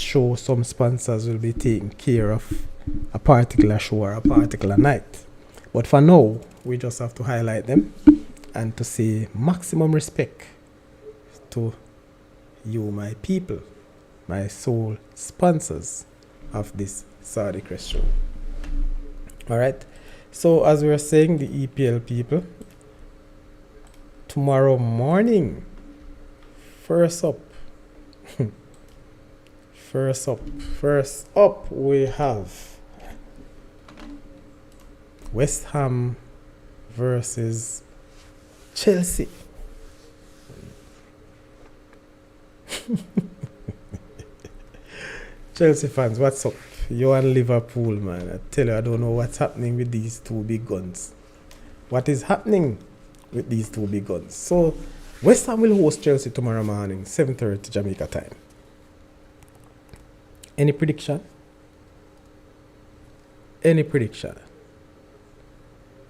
show, some sponsors will be taking care of a particular show or a particular night. But for now, we just have to highlight them and to say maximum respect to you, my people, my sole sponsors of this Saudi Crest show. All right. So as we were saying, the EPL people, tomorrow morning, first up, we have West Ham versus Chelsea. Chelsea fans, what's up? You and Liverpool, man. I tell you, I don't know what's happening with these two big guns. What is happening with these two big guns? So, West Ham will host Chelsea tomorrow morning, 7:30 Jamaica time. Any prediction? Any prediction?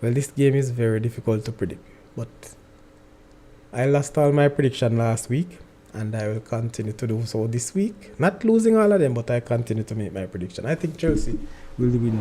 Well, this game is very difficult to predict, but I lost all my prediction last week, and I will continue to do so this week. Not losing all of them, but I continue to make my prediction. I think Chelsea will win.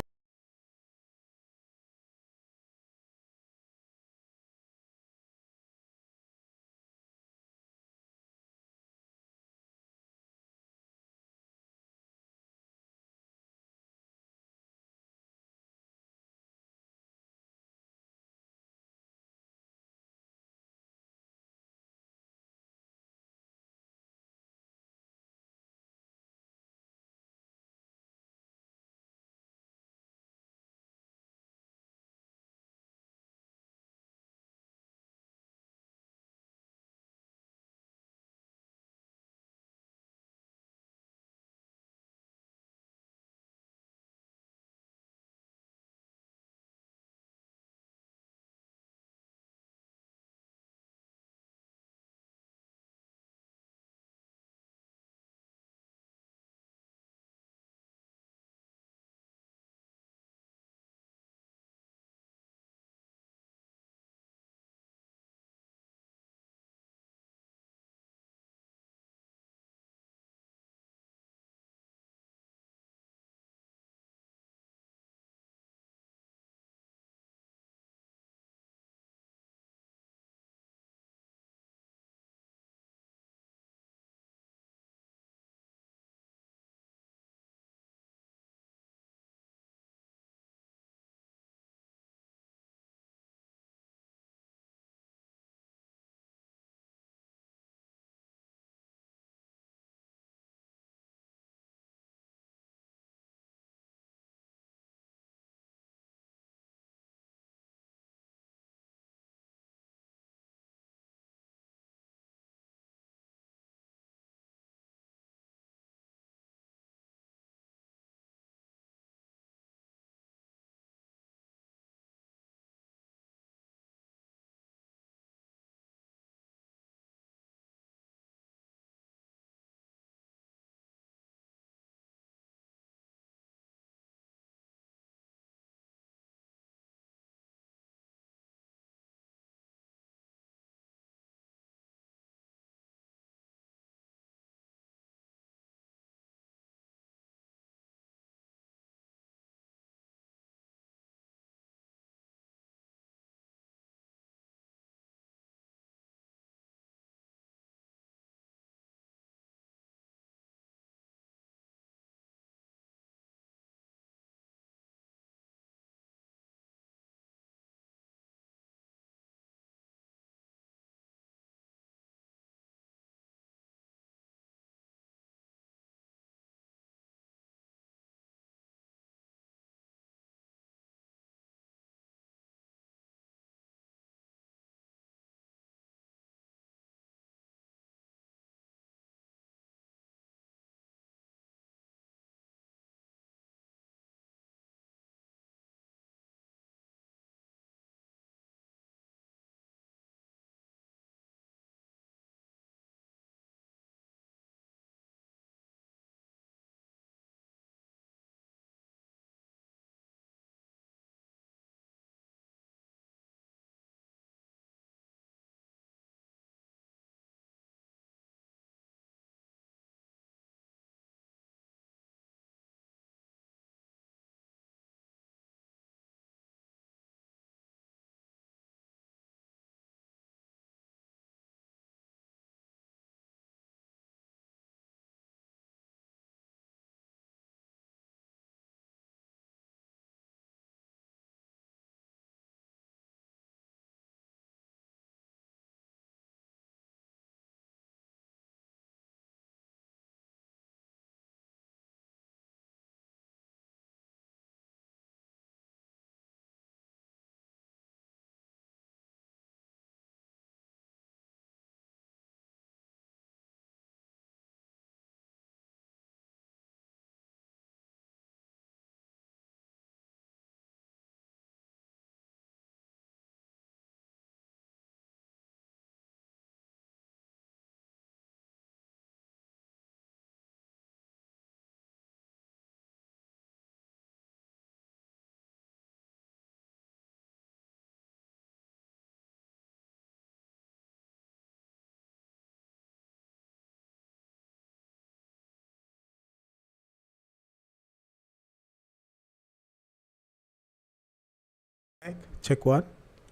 Check one.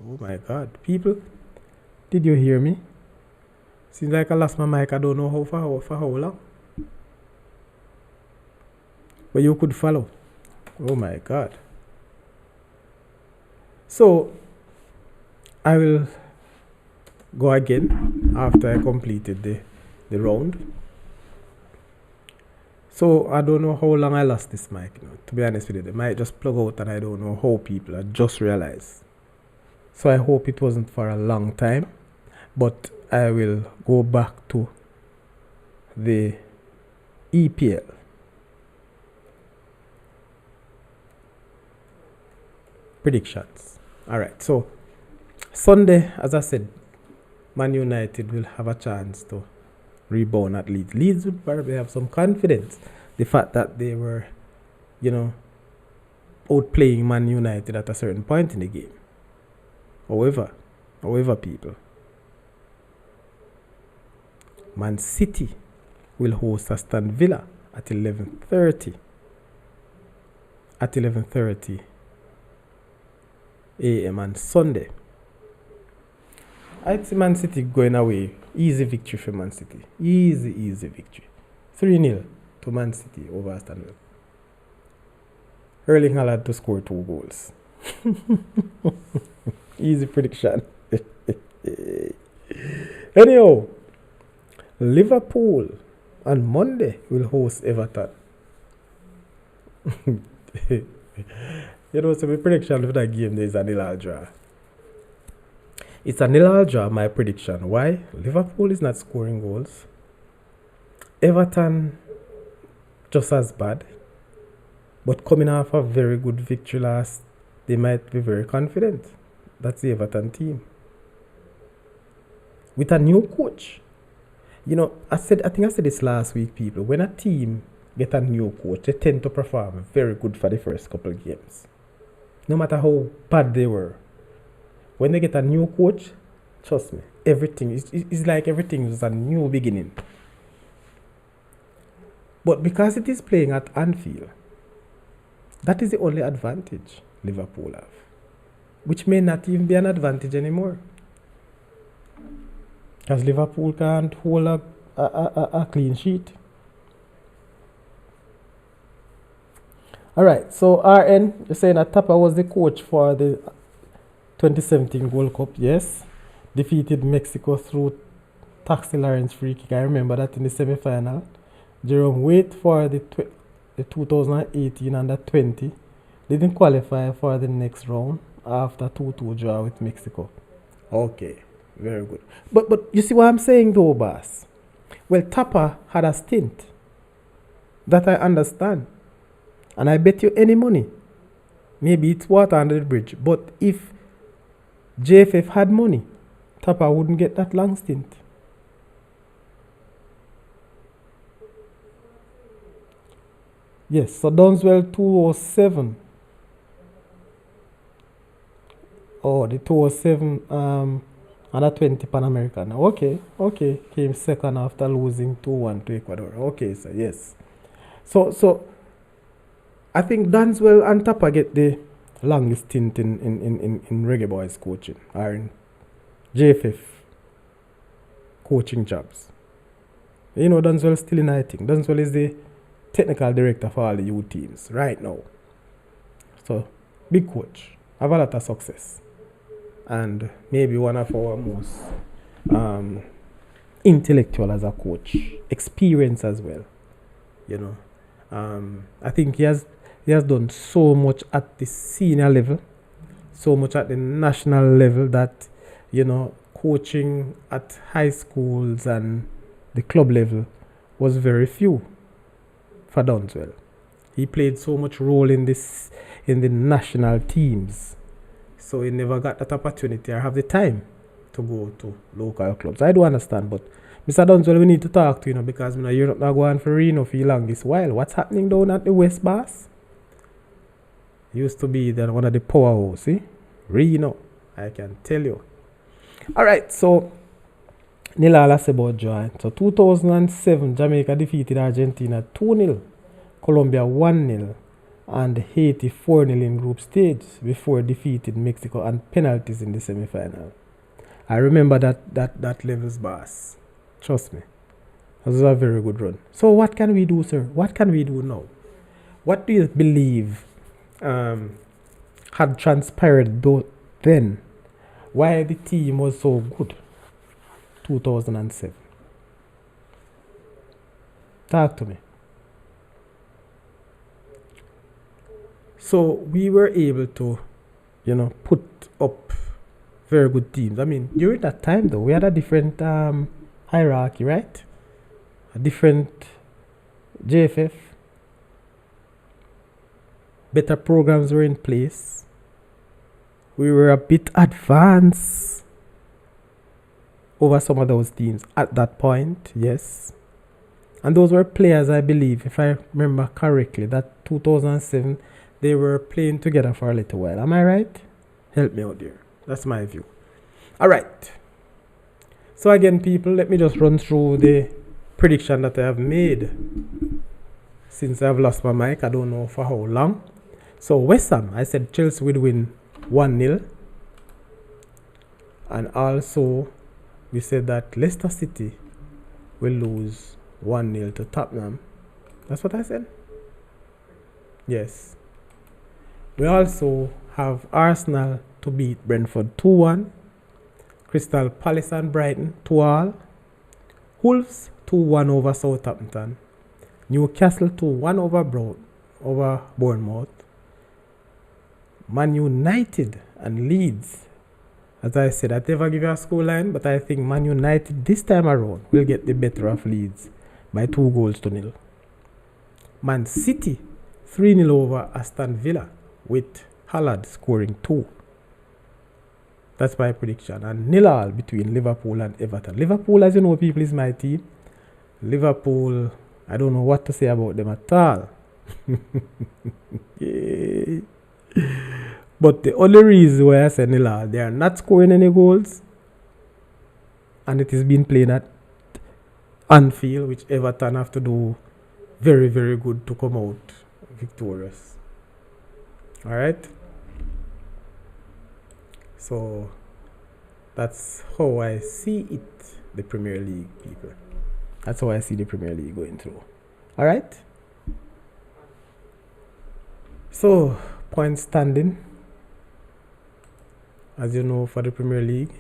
Oh my God. People, did you hear me? Seems like I lost my mic. I don't know for how long. But you could follow. Oh my God. So, I will go again after I completed the round. So, I don't know how long I lost this mic. To be honest with you, the mic just plug out and I don't know how people. I just realized. So, I hope it wasn't for a long time. But I will go back to the EPL. Predictions. Alright, so Sunday, as I said, Man United will have a chance to rebound at Leeds. Leeds would probably have some confidence. The fact that they were, outplaying Man United at a certain point in the game. However, people, Man City will host Aston Villa at 11:30. At 11:30 a.m. on Sunday. I'd see Man City going away. Easy victory for Man City. Easy victory. 3-0 to Man City over Aston Villa. Erling Haaland to score 2 goals. Easy prediction. Anyhow, Liverpool on Monday will host Everton. So my prediction for that game there is a 0-0 draw. It's a 0-0 draw, my prediction. Why? Liverpool is not scoring goals. Everton just as bad. But coming off a very good victory last, they might be very confident. That's the Everton team. With a new coach. I think I said this last week, people. When a team get a new coach, they tend to perform very good for the first couple of games. No matter how bad they were. When they get a new coach, trust me, everything is like everything is a new beginning. But because it is playing at Anfield, that is the only advantage Liverpool have. Which may not even be an advantage anymore. Because Liverpool can't hold a clean sheet. Alright, so RN, you're saying that Tapa was the coach for the 2017 World Cup, yes. Defeated Mexico through Taxi Lawrence free kick. I remember that in the semi-final. Jerome wait for the 2018 under 20. Didn't qualify for the next round after 2-2 draw with Mexico. Okay, very good. But you see what I'm saying though, boss? Well, Tapa had a stint. That I understand. And I bet you any money. Maybe it's water under the bridge. But if JFF had money, Tapa wouldn't get that long stint. Yes, so Dunswell 207. Oh, the 207 under 20 Pan American. Okay. Came second after losing 2-1 to Ecuador. Okay, so yes. So I think Dunswell and Tapa get the longest stint in Reggae Boys coaching or in JFF coaching jobs. Dunswell still in, I think. Dunswell is the technical director for all the youth teams right now. So, big coach. Have a lot of success. And maybe one of our most intellectual as a coach. Experience as well. I think he has done so much at the senior level, so much at the national level that, coaching at high schools and the club level was very few for Dunswell. He played so much role in the national teams. So he never got that opportunity or have the time to go to local clubs. I do understand, but Mr. Dunswell, we need to talk to you, because you're not going for Reno for the longest while. What's happening down at the West Bass? Used to be one of the powerhouse, see? Reno, I can tell you. Alright, so Nilala Sebo joined. So 2007, Jamaica defeated Argentina 2-0, Colombia 1-0, and Haiti 4-0 in group stage before defeating Mexico on penalties in the semi-final. I remember that levels, boss. Trust me. That was a very good run. So what can we do, sir? What can we do now? What do you believe had transpired then? Why the team was so good? 2007. Talk to me. So we were able to, put up very good teams. I mean, during that time though, we had a different hierarchy, right? A different JFF. Better programs were in place. We were a bit advanced over some of those teams at that point, yes. And those were players, I believe, if I remember correctly, that 2007, they were playing together for a little while. Am I right? Help me out there. That's my view. All right. So again, people, let me just run through the prediction that I have made since I've lost my mic. I don't know for how long. So West Ham, I said Chelsea would win 1-0. And also, we said that Leicester City will lose 1-0 to Tottenham. That's what I said? Yes. We also have Arsenal to beat Brentford 2-1. Crystal Palace and Brighton 2-2. Wolves 2-1 over Southampton. Newcastle 2-1 over Bournemouth. Man United and Leeds. As I said, I never give you a scoreline, but I think Man United this time around will get the better of Leeds by 2-0. Man City 3-0 over Aston Villa with Haaland scoring 2. That's my prediction. And 0-0 between Liverpool and Everton. Liverpool, as you know, people, is my team. Liverpool, I don't know what to say about them at all. Yay. But the only reason why I say 0-0, they are not scoring any goals. And it is being played at Anfield, which Everton have to do very, very good to come out victorious. Alright? So, that's how I see it, the Premier League, people. That's how I see the Premier League going through. Alright? So, point standing. As you know, for the Premier League,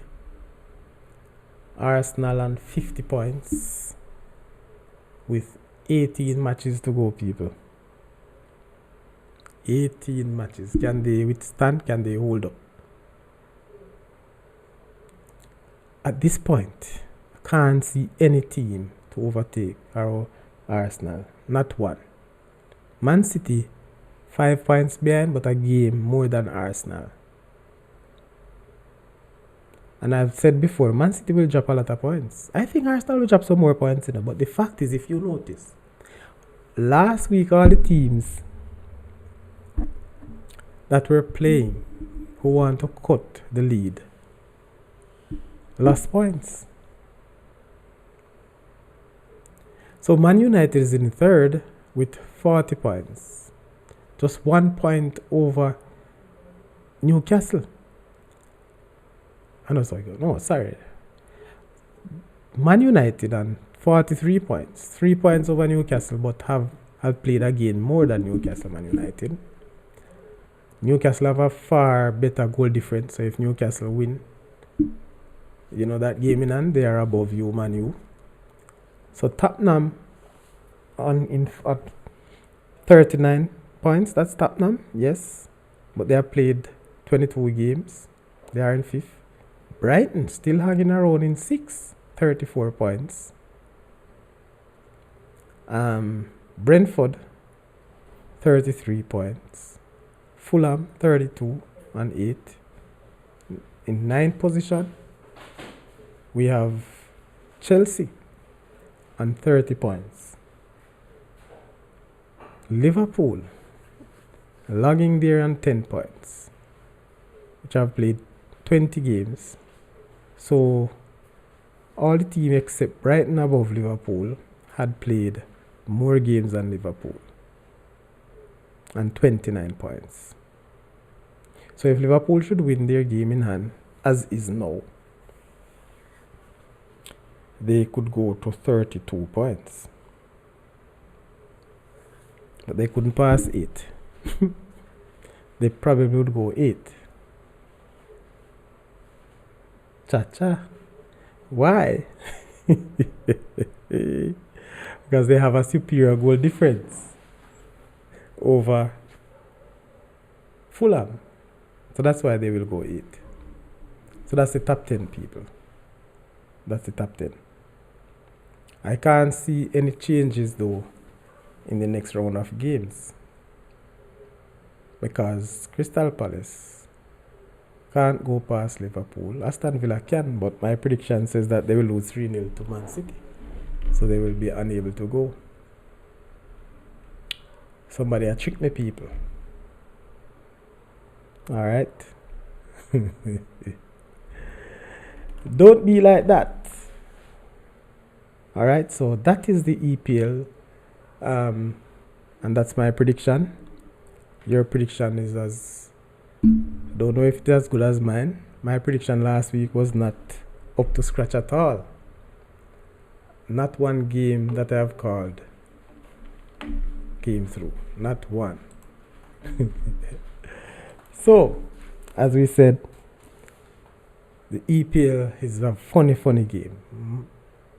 Arsenal on 50 points with 18 matches to go, people. 18 matches. Can they withstand? Can they hold up? At this point, I can't see any team to overtake our Arsenal. Not one. Man City, 5 points behind, but a game more than Arsenal. And I've said before, Man City will drop a lot of points. I think Arsenal will drop some more points, but the fact is, if you notice, last week all the teams that were playing who want to cut the lead lost points. So Man United is in third with 40 points. Just 1 point over Newcastle. Sorry. Man United on 43 points. 3 points over Newcastle, but have played again more than Newcastle. Man United. Newcastle have a far better goal difference. So if Newcastle win, that game in hand, they are above you, Man U. So Tottenham at 39 points. That's Tottenham, yes. But they have played 22 games. They are in 5th. Brighton still hanging around in 6th, 34 points. Brentford, 33 points. Fulham, 32 and 8. In 9th position, we have Chelsea on 30 points. Liverpool, logging there on 10 points, which have played 20 games. So, all the teams except Brighton above Liverpool had played more games than Liverpool. and 29 points. So if Liverpool should win their game in hand, as is now, they could go to 32 points. But they couldn't pass 8. They probably would go 8. Cha-cha. Why? Because they have a superior goal difference over Fulham. So that's why they will go 8. So that's the top 10 people. That's the top 10. I can't see any changes though in the next round of games, because Crystal Palace can't go past Liverpool. Aston Villa can, but my prediction says that they will lose 3-0 to Man City. So they will be unable to go. Somebody a trick me, people. Alright. Don't be like that. Alright, so that is the EPL. And that's my prediction. Your prediction is as... don't know if it's as good as mine. My prediction last week was not up to scratch at all. Not one game that I have called came through. Not one. So, as we said, the EPL is a funny game.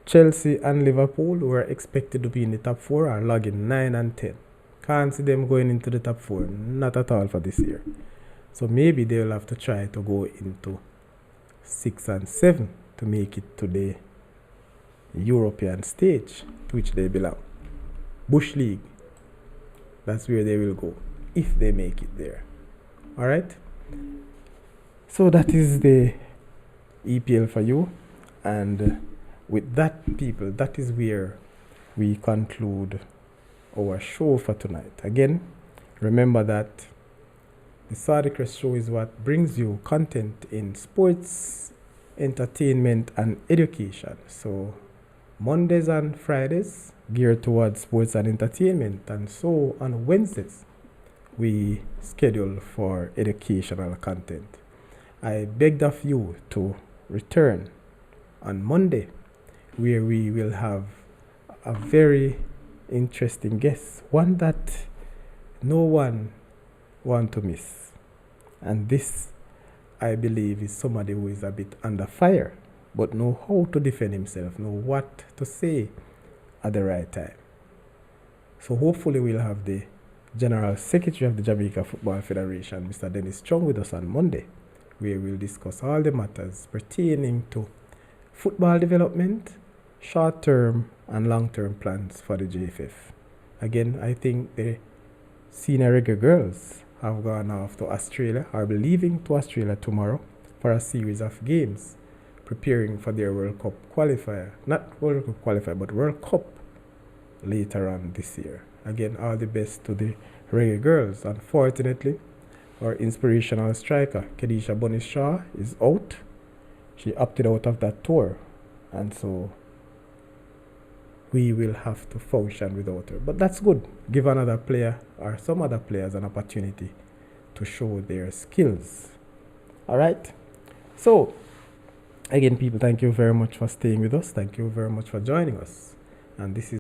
Chelsea and Liverpool, who are expected to be in the top 4, are logging 9 and 10. Can't see them going into the top 4. Not at all for this year. So maybe they'll have to try to go into 6 and 7 to make it to the European stage to which they belong. Bush League. That's where they will go if they make it there. Alright? So that is the EPL for you. And with that, people, that is where we conclude our show for tonight. Again, remember that the Saudi Crest Show is what brings you content in sports, entertainment, and education. So Mondays and Fridays geared towards sports and entertainment, and so on Wednesdays we schedule for educational content. I begged of you to return on Monday, where we will have a very interesting guest, one that no one want to miss. And this, I believe, is somebody who is a bit under fire, but know how to defend himself, know what to say at the right time. So hopefully we'll have the General Secretary of the Jamaica Football Federation, Mr. Dennis Strong, with us on Monday, where we'll discuss all the matters pertaining to football development, short-term and long-term plans for the JFF. Again, I think the senior reggae girls have gone off to Australia, or be leaving to Australia tomorrow for a series of games, preparing for their World Cup qualifier. Not World Cup qualifier, but World Cup later on this year. Again, all the best to the reggae girls. Unfortunately, our inspirational striker, Kedisha Bunny Shaw, is out. She opted out of that tour, and so we will have to function without her. But that's good. Give another player or some other players an opportunity to show their skills. Alright? So, again, people, thank you very much for staying with us. Thank you very much for joining us. And this is